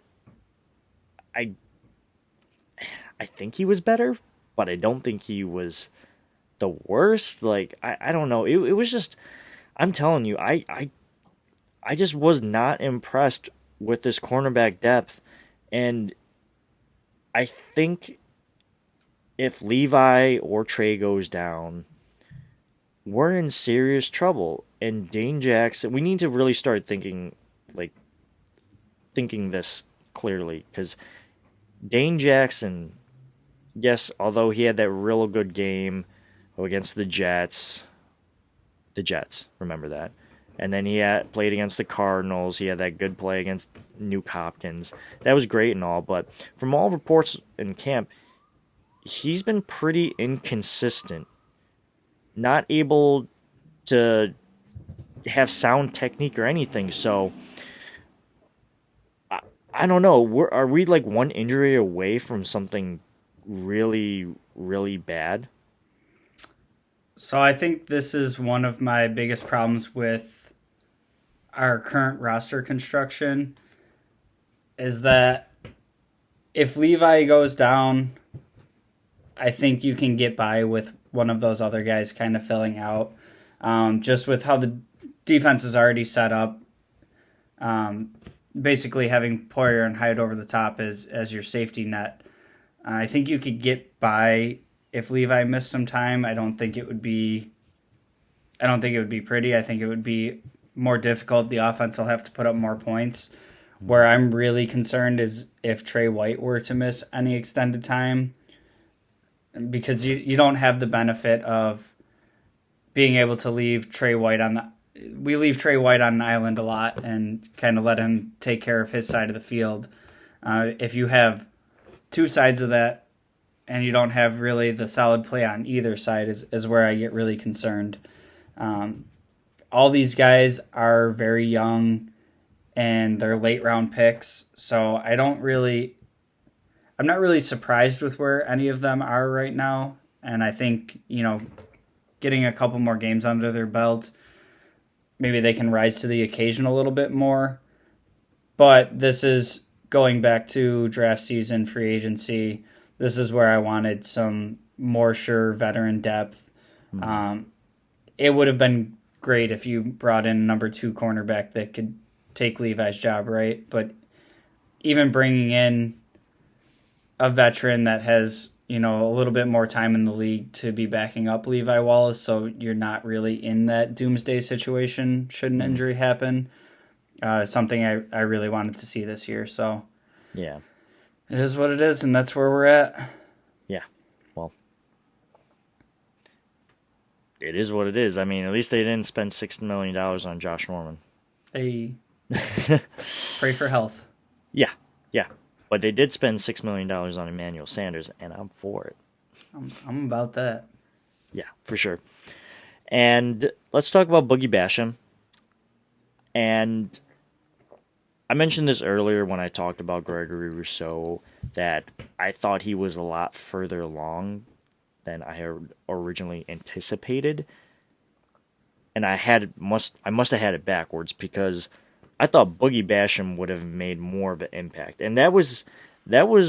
I think he was better, but I don't think he was the worst. Like, I don't know. It was just, I'm telling you, I just was not impressed with this cornerback depth. And I think if Levi or Trey goes down, we're in serious trouble. And Dane Jackson, we need to really start thinking this clearly, because Dane Jackson, yes, although he had that real good game against the Jets, remember that, and then he played against the Cardinals, he had that good play against Nuke Hopkins, that was great and all, but from all reports in camp, he's been pretty inconsistent, not able to have sound technique or anything, so I don't know. Are we like one injury away from something really, really bad? So I think this is one of my biggest problems with our current roster construction is that if Levi goes down, I think you can get by with one of those other guys kind of filling out. Just with how the defense is already set up. Basically having Poyer and Hyatt over the top as your safety net. I think you could get by if Levi missed some time. I don't think it would be pretty. I think it would be more difficult. The offense will have to put up more points. Where I'm really concerned is if Trey White were to miss any extended time, because you don't have the benefit of being able to leave Trey White we leave Trey White on an island a lot and kind of let him take care of his side of the field. If you have two sides of that and you don't have really the solid play on either side is where I get really concerned. All these guys are very young and they're late round picks, so I'm not really surprised with where any of them are right now. And I think, getting a couple more games under their belt, maybe they can rise to the occasion a little bit more. But this is going back to draft season, free agency. This is where I wanted some more sure veteran depth. It would have been great if you brought in a number 2 cornerback that could take Levi's job, right? But even bringing in a veteran that has, a little bit more time in the league to be backing up Levi Wallace, so you're not really in that doomsday situation should an injury happen. Something I really wanted to see this year. So yeah, it is what it is, and that's where we're at. Yeah, well, it is what it is. I mean, at least they didn't spend $6 million on Josh Norman. Hey, pray for health. Yeah. But they did spend $6 million on Emmanuel Sanders, and I'm for it. I'm about that. Yeah, for sure. And let's talk about Boogie Basham. And I mentioned this earlier when I talked about Gregory Rousseau, that I thought he was a lot further along than I had originally anticipated. And I must have had it backwards, because I thought Boogie Basham would have made more of an impact. And that was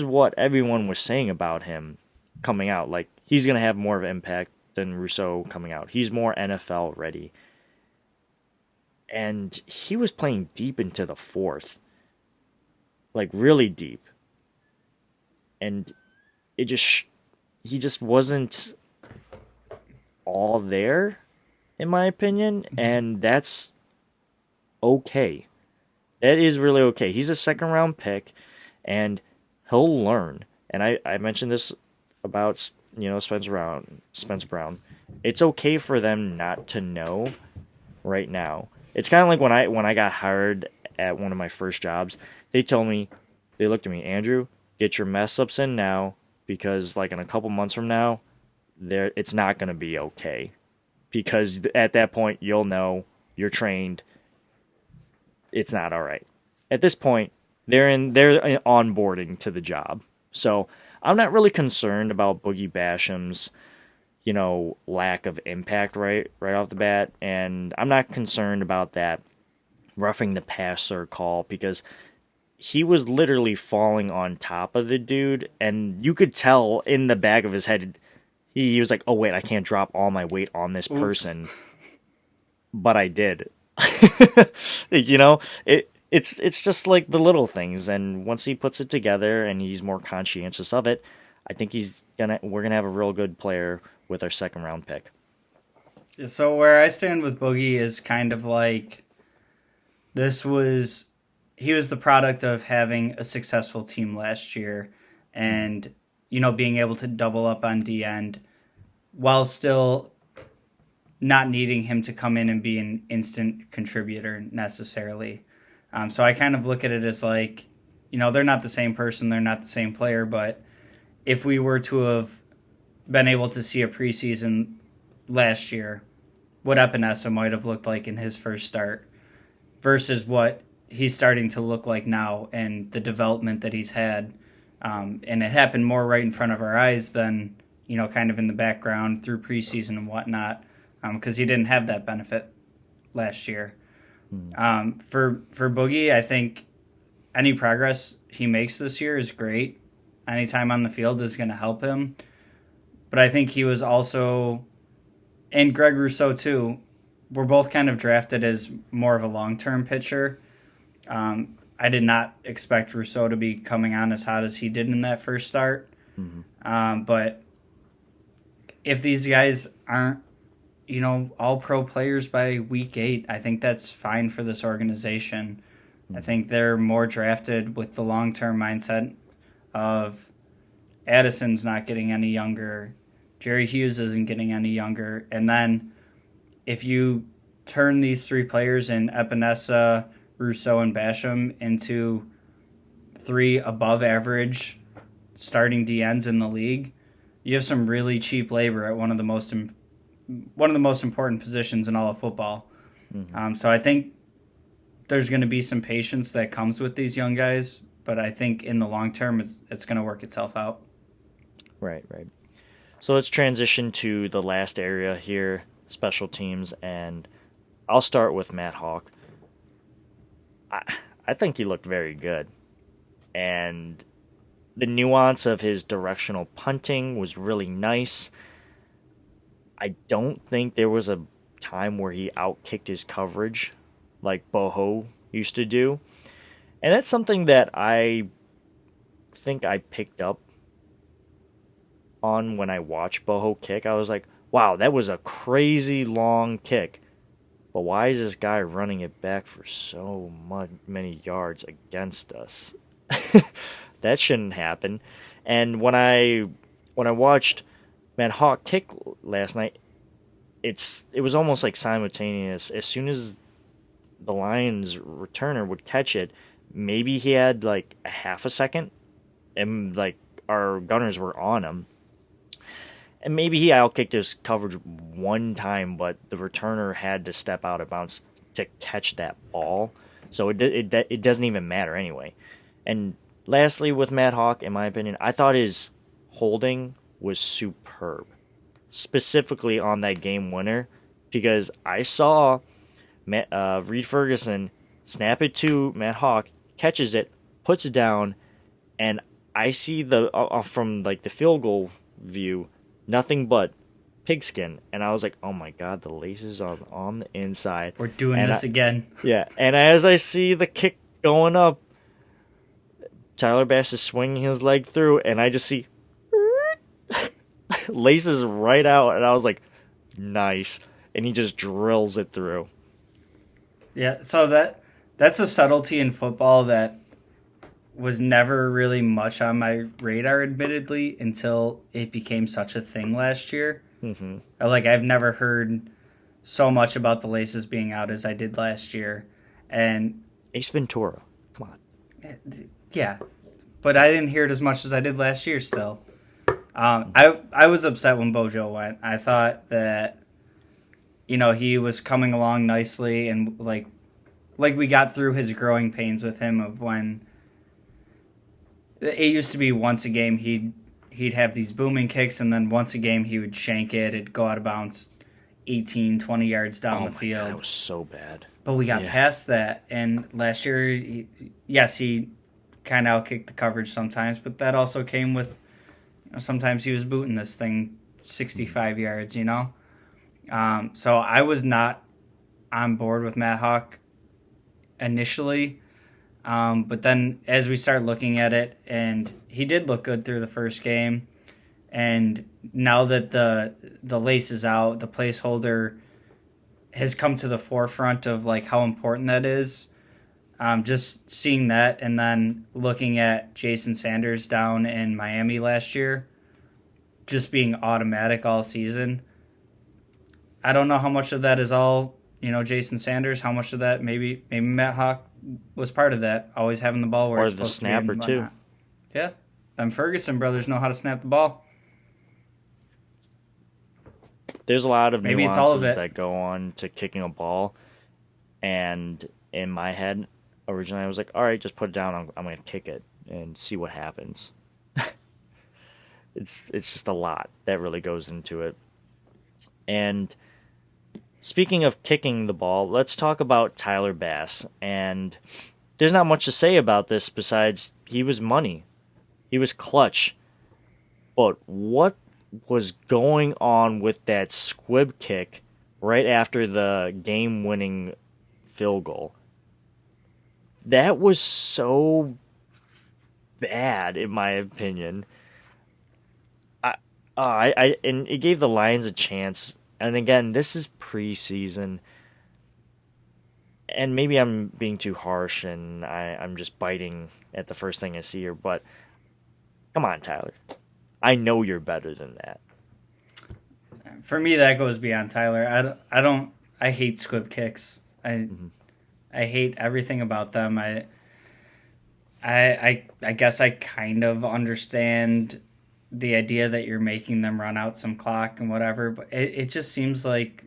what everyone was saying about him coming out. Like, he's going to have more of an impact than Rousseau coming out. He's more NFL ready. And he was playing deep into the fourth. Like, really deep. And he just wasn't all there, in my opinion. And that's okay. That is really okay. He's a second round pick, and he'll learn. And I mentioned this about, Spencer Brown. It's okay for them not to know right now. It's kind of like when I got hired at one of my first jobs. They looked at me, Andrew, get your mess ups in now, because like in a couple months from now, it's not going to be okay. Because at that point, you'll know, you're trained, it's not all right. At this point, they're onboarding to the job. So I'm not really concerned about Boogie Basham's, lack of impact right off the bat. And I'm not concerned about that roughing the passer call, because he was literally falling on top of the dude, and you could tell in the back of his head, he was like, oh wait, I can't drop all my weight on this person. But I did. It's just like the little things, and once he puts it together and he's more conscientious of it, I think we're gonna have a real good player with our second round pick. So where I stand with Boogie is kind of like, he was the product of having a successful team last year, and being able to double up on D end while still not needing him to come in and be an instant contributor necessarily. So I kind of look at it as like, they're not the same person, they're not the same player, but if we were to have been able to see a preseason last year, what Epinesa might have looked like in his first start versus what he's starting to look like now, and the development that he's had. And it happened more right in front of our eyes than, kind of in the background through preseason and whatnot, because he didn't have that benefit last year. For Boogie, I think any progress he makes this year is great. Any time on the field is going to help him. But I think he was also, and Greg Rousseau too, we're both kind of drafted as more of a long-term pitcher. I did not expect Rousseau to be coming on as hot as he did in that first start. But if these guys aren't, all pro players by week 8, I think that's fine for this organization. I think they're more drafted with the long-term mindset of Addison's not getting any younger, Jerry Hughes isn't getting any younger, and then if you turn these 3 players in Epinesa, Rousseau, and Basham into 3 above average starting DNs in the league, you have some really cheap labor at one of the most important positions in all of football. So I think there's going to be some patience that comes with these young guys, but I think in the long term it's going to work itself out. Right. So let's transition to the last area here, special teams, and I'll start with Matt Hawk. I think he looked very good, and the nuance of his directional punting was really nice. I don't think there was a time where he outkicked his coverage like Boho used to do. And that's something that I think I picked up on when I watched Boho kick. I was like, wow, that was a crazy long kick. But why is this guy running it back for so many yards against us? That shouldn't happen. And when I watched Matt Hawk kick last night, it was almost like simultaneous. As soon as the Lions returner would catch it, maybe he had like a half a second, and like our gunners were on him. And maybe he outkicked his coverage one time, but the returner had to step out of bounds to catch that ball. So it doesn't even matter anyway. And lastly, with Matt Hawk, in my opinion, I thought his holding was superb, specifically on that game winner, because I saw Reed Ferguson snap it to Matt Hawk, catches it, puts it down, and I see the from like the field goal view, nothing but pigskin, and I was like, "Oh my god, the laces are on the inside." We're doing this again. Yeah, and as I see the kick going up, Tyler Bass is swinging his leg through, and I just see laces right out, and I was like, "Nice!" And he just drills it through. Yeah, so that's a subtlety in football that was never really much on my radar, admittedly, until it became such a thing last year. Mm-hmm. Like, I've never heard so much about the laces being out as I did last year. And Ace Ventura, come on. yeah, but I didn't hear it as much as I did last year still. I was upset when Bojo went. I thought that, he was coming along nicely, and like we got through his growing pains with him of when it used to be once a game he'd have these booming kicks, and then once a game he would shank it. It'd go out of bounds 18, 20 yards down the field. God, that was so bad. But we got past that, and last year, he kind of outkicked the coverage sometimes, but that also came with sometimes he was booting this thing 65 yards, So I was not on board with Matt Hawk initially. But then as we start looking at it, and he did look good through the first game, and now that the lace is out, the placeholder has come to the forefront of like how important that is. Just seeing that, and then looking at Jason Sanders down in Miami last year, just being automatic all season. I don't know how much of that is all Jason Sanders. How much of that maybe Matt Hawk was part of that, always having the ball where or it's the supposed to be. Or snapper too. Yeah, them Ferguson brothers know how to snap the ball. There's a lot of Maybe nuances it's all of it. that go on to kicking a ball, and in my head, originally I was like, all right, just put it down. I'm going to kick it and see what happens. It's just a lot that really goes into it. And speaking of kicking the ball, let's talk about Tyler Bass. And there's not much to say about this besides he was money. He was clutch. But what was going on with that squib kick right after the game-winning field goal? That was so bad, in my opinion. And it gave the Lions a chance. And again, this is preseason. And maybe I'm being too harsh and I'm just biting at the first thing I see here. But come on, Tyler. I know you're better than that. For me, that goes beyond Tyler. I hate squib kicks. I hate everything about them. I guess I kind of understand the idea that you're making them run out some clock and whatever, but it just seems like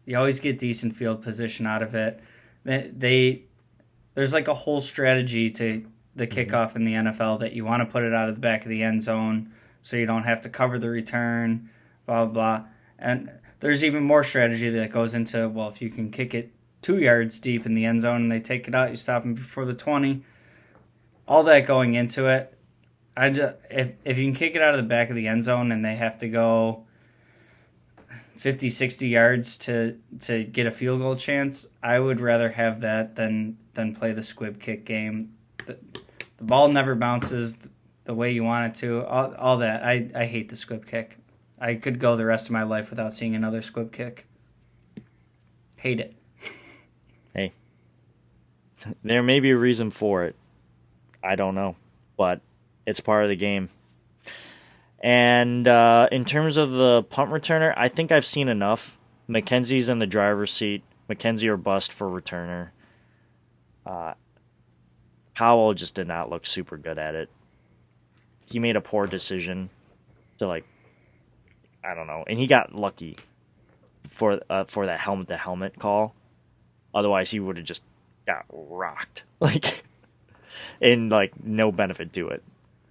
you always get decent field position out of it. There's like a whole strategy to the kickoff in the NFL that you want to put it out of the back of the end zone so you don't have to cover the return, blah, blah, blah. And there's even more strategy that goes into, well, if you can kick it 2 yards deep in the end zone and they take it out, you stop them before the 20. All that going into it. If you can kick it out of the back of the end zone and they have to go 50, 60 yards to get a field goal chance, I would rather have that than play the squib kick game. The ball never bounces the way you want it to. All that. I hate the squib kick. I could go the rest of my life without seeing another squib kick. Hate it. Hey, there may be a reason for it. I don't know, but it's part of the game. And in terms of the punt returner, I think I've seen enough. McKenzie's in the driver's seat. McKenzie or bust for returner. Powell just did not look super good at it. He made a poor decision to I don't know. And he got lucky for that helmet-to-helmet call. Otherwise, he would have just got rocked. And no benefit to it.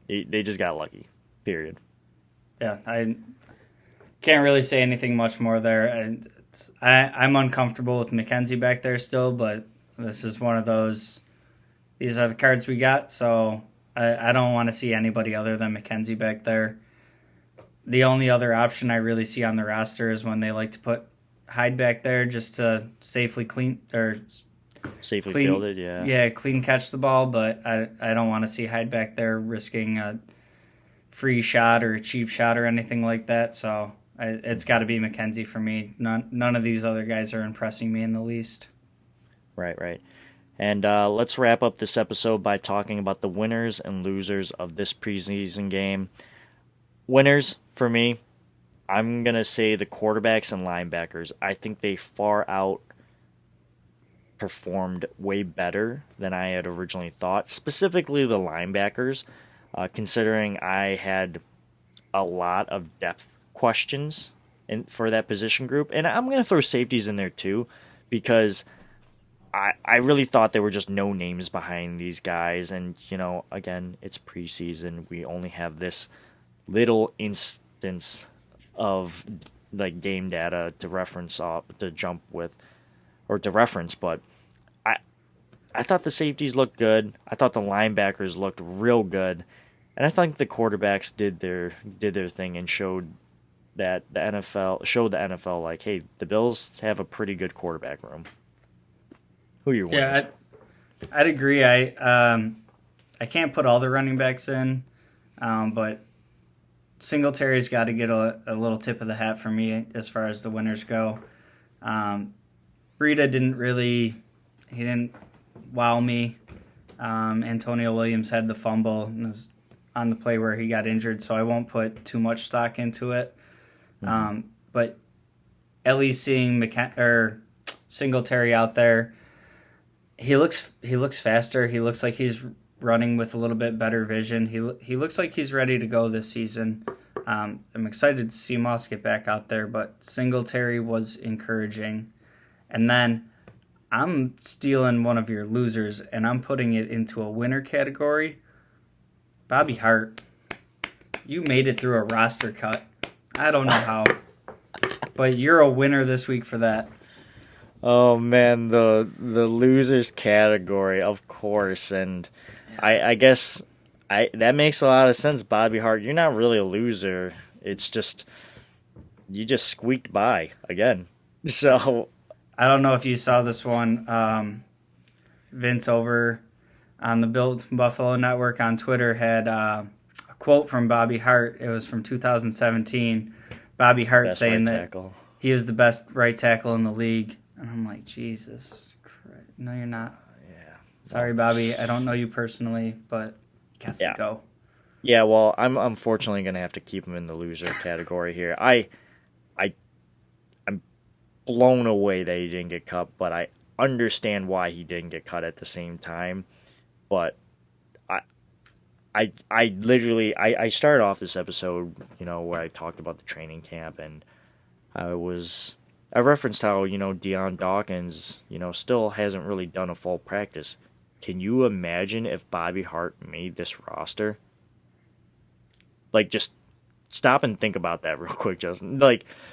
They just got lucky. Period. Yeah, I can't really say anything much more there. I'm uncomfortable with McKenzie back there still, but this is one of those. These are the cards we got, so I don't want to see anybody other than McKenzie back there. The only other option I really see on the roster is when they like to put Hyde back there just to safely clean field it, yeah. Yeah, clean catch the ball, but I don't want to see Hyde back there risking a free shot or a cheap shot or anything like that. So it's got to be McKenzie for me. None of these other guys are impressing me in the least. Right. And let's wrap up this episode by talking about the winners and losers of this preseason game. Winners, for me, I'm going to say the quarterbacks and linebackers. I think they far out performed way better than I had originally thought, specifically the linebackers, considering I had a lot of depth questions for that position group. And I'm going to throw safeties in there too, because I really thought there were just no names behind these guys. And, again, it's preseason. We only have this little instance of game data to reference to jump with or to reference, but I thought the safeties looked good. I thought the linebackers looked real good, and I think the quarterbacks did their thing and showed the NFL hey, the Bills have a pretty good quarterback room. Who are your winners? Yeah, I'd agree. I can't put all the running backs in, but Singletary's got to get a little tip of the hat for me as far as the winners go. Breida didn't wow me. Antonio Williams had the fumble and it was on the play where he got injured, so I won't put too much stock into it. But at least seeing Singletary out there, he looks faster. He looks like he's running with a little bit better vision. He looks like he's ready to go this season. I'm excited to see Moss get back out there, but Singletary was encouraging. And then I'm stealing one of your losers, and I'm putting it into a winner category. Bobby Hart, you made it through a roster cut. I don't know how, but you're a winner this week for that. Oh man, the losers category, of course, and I guess that makes a lot of sense. Bobby Hart, you're not really a loser. It's just you just squeaked by again. So I don't know if you saw this one. Vince over on the Built Buffalo Network on Twitter had a quote from Bobby Hart. It was from 2017. Bobby Hart best saying right that tackle. He was the best right tackle in the league. And I'm like, Jesus Christ. No, you're not. Yeah. Sorry, Bobby. I don't know you personally, but he has to go. Yeah, well, I'm unfortunately going to have to keep him in the loser category here. I'm blown away that he didn't get cut, but I understand why he didn't get cut at the same time. But I literally started off this episode, where I talked about the training camp, and I referenced how, Deion Dawkins, still hasn't really done a full practice. Can you imagine if Bobby Hart made this roster? Just stop and think about that real quick, Justin.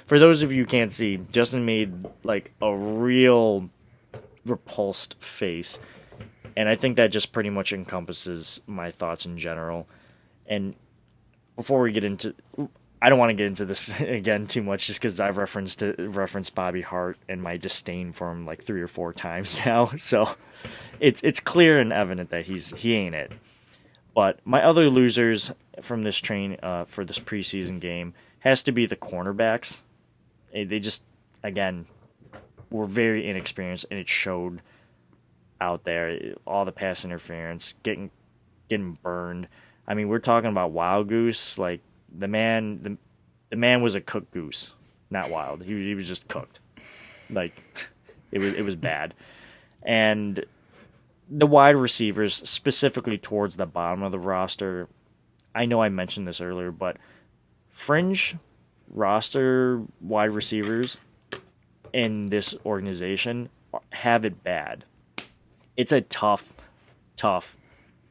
For those of you who can't see, Justin made, a real repulsed face. And I think that just pretty much encompasses my thoughts in general. And before we get into... I don't want to get into this again too much just because I've referenced Bobby Hart and my disdain for him 3 or 4 times now. So it's clear and evident that he ain't it. But my other losers from this for this preseason game has to be the cornerbacks. They just, again, were very inexperienced, and it showed out there. All the pass interference, getting burned. I mean, we're talking about Wild Goose, the man was a cooked goose, not wild. He was just cooked. It was bad. And the wide receivers, specifically towards the bottom of the roster, I know I mentioned this earlier, but fringe roster wide receivers in this organization have it bad. It's a tough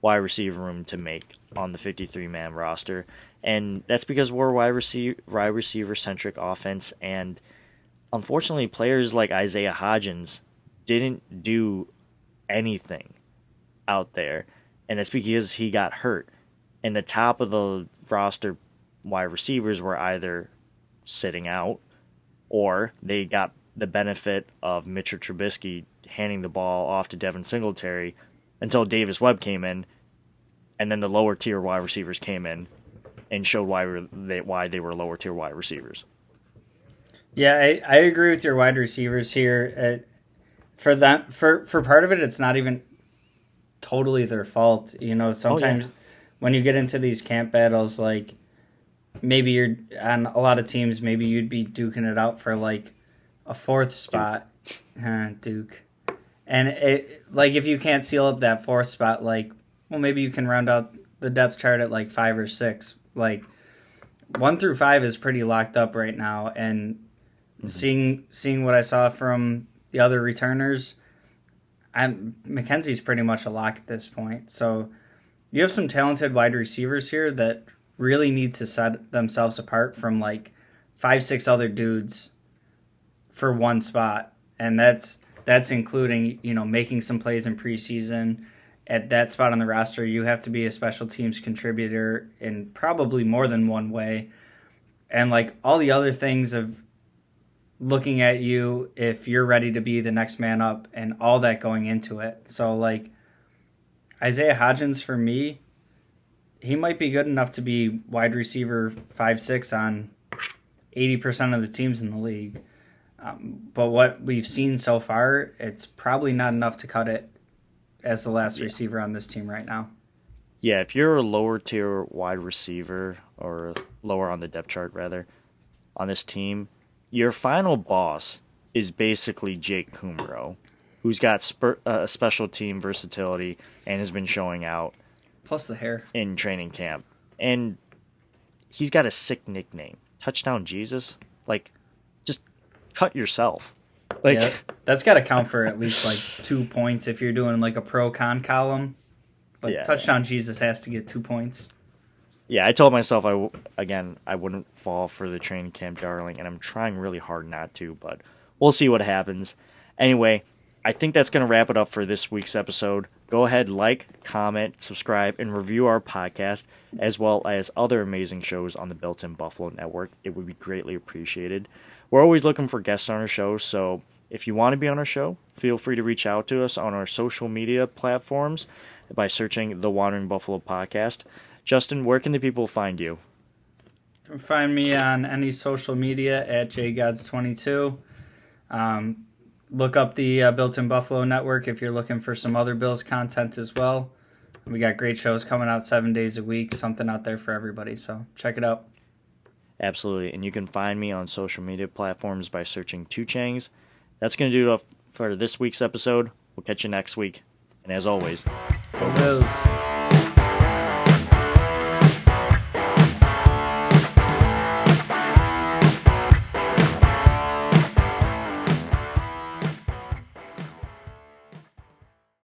wide receiver room to make on the 53-man roster, and that's because we're a wide receiver centric offense, and unfortunately players like Isaiah Hodgins didn't do anything out there, and that's because he got hurt. And the top of the roster wide receivers were either sitting out or they got the benefit of Mitchell Trubisky handing the ball off to Devin Singletary until Davis Webb came in, and then the lower tier wide receivers came in and showed why they were lower tier wide receivers. Yeah, I agree with your wide receivers here. For part of it, it's not even totally their fault. Sometimes when you get into these camp battles, like maybe you're on a lot of teams, maybe you'd be duking it out for like a fourth spot, Duke. And if you can't seal up that fourth spot, maybe you can round out the depth chart at like 5 or 6. Like 1 through 5 is pretty locked up right now, and seeing what I saw from the other returners, McKenzie's pretty much a lock at this point. So you have some talented wide receivers here that really need to set themselves apart from like 5-6 other dudes for one spot, and that's including making some plays in preseason. At that spot on the roster, you have to be a special teams contributor in probably more than one way, and like all the other things of looking at you if you're ready to be the next man up and all that going into it. So like Isaiah Hodgins, for me, he might be good enough to be wide receiver 5-6 on 80% of the teams in the league. But what we've seen so far, it's probably not enough to cut it as the last receiver on this team right now. Yeah, if you're a lower tier wide receiver, or lower on the depth chart rather, on this team, your final boss is basically Jake Kumro, who's got special team versatility and has been showing out. Plus the hair. In training camp. And he's got a sick nickname. Touchdown Jesus? Like, just cut yourself. Like, yeah, that's got to count for at least like 2 points if you're doing like a pro-con column. Like Touchdown Jesus has to get 2 points. Yeah, I told myself I wouldn't fall for the training camp darling, and I'm trying really hard not to, but we'll see what happens. Anyway, I think that's going to wrap it up for this week's episode. Go ahead, like, comment, subscribe, and review our podcast, as well as other amazing shows on the Built-In Buffalo Network. It would be greatly appreciated. We're always looking for guests on our show, so if you want to be on our show, feel free to reach out to us on our social media platforms by searching The Wandering Buffalo Podcast. Justin, where can the people find you? You can find me on any social media at jgods22. Look up the Built-In Buffalo Network if you're looking for some other Bills content as well. We got great shows coming out 7 days a week, something out there for everybody, so check it out. Absolutely, and you can find me on social media platforms by searching Two Changs. That's going to do it for this week's episode. We'll catch you next week, and as always, go Bills.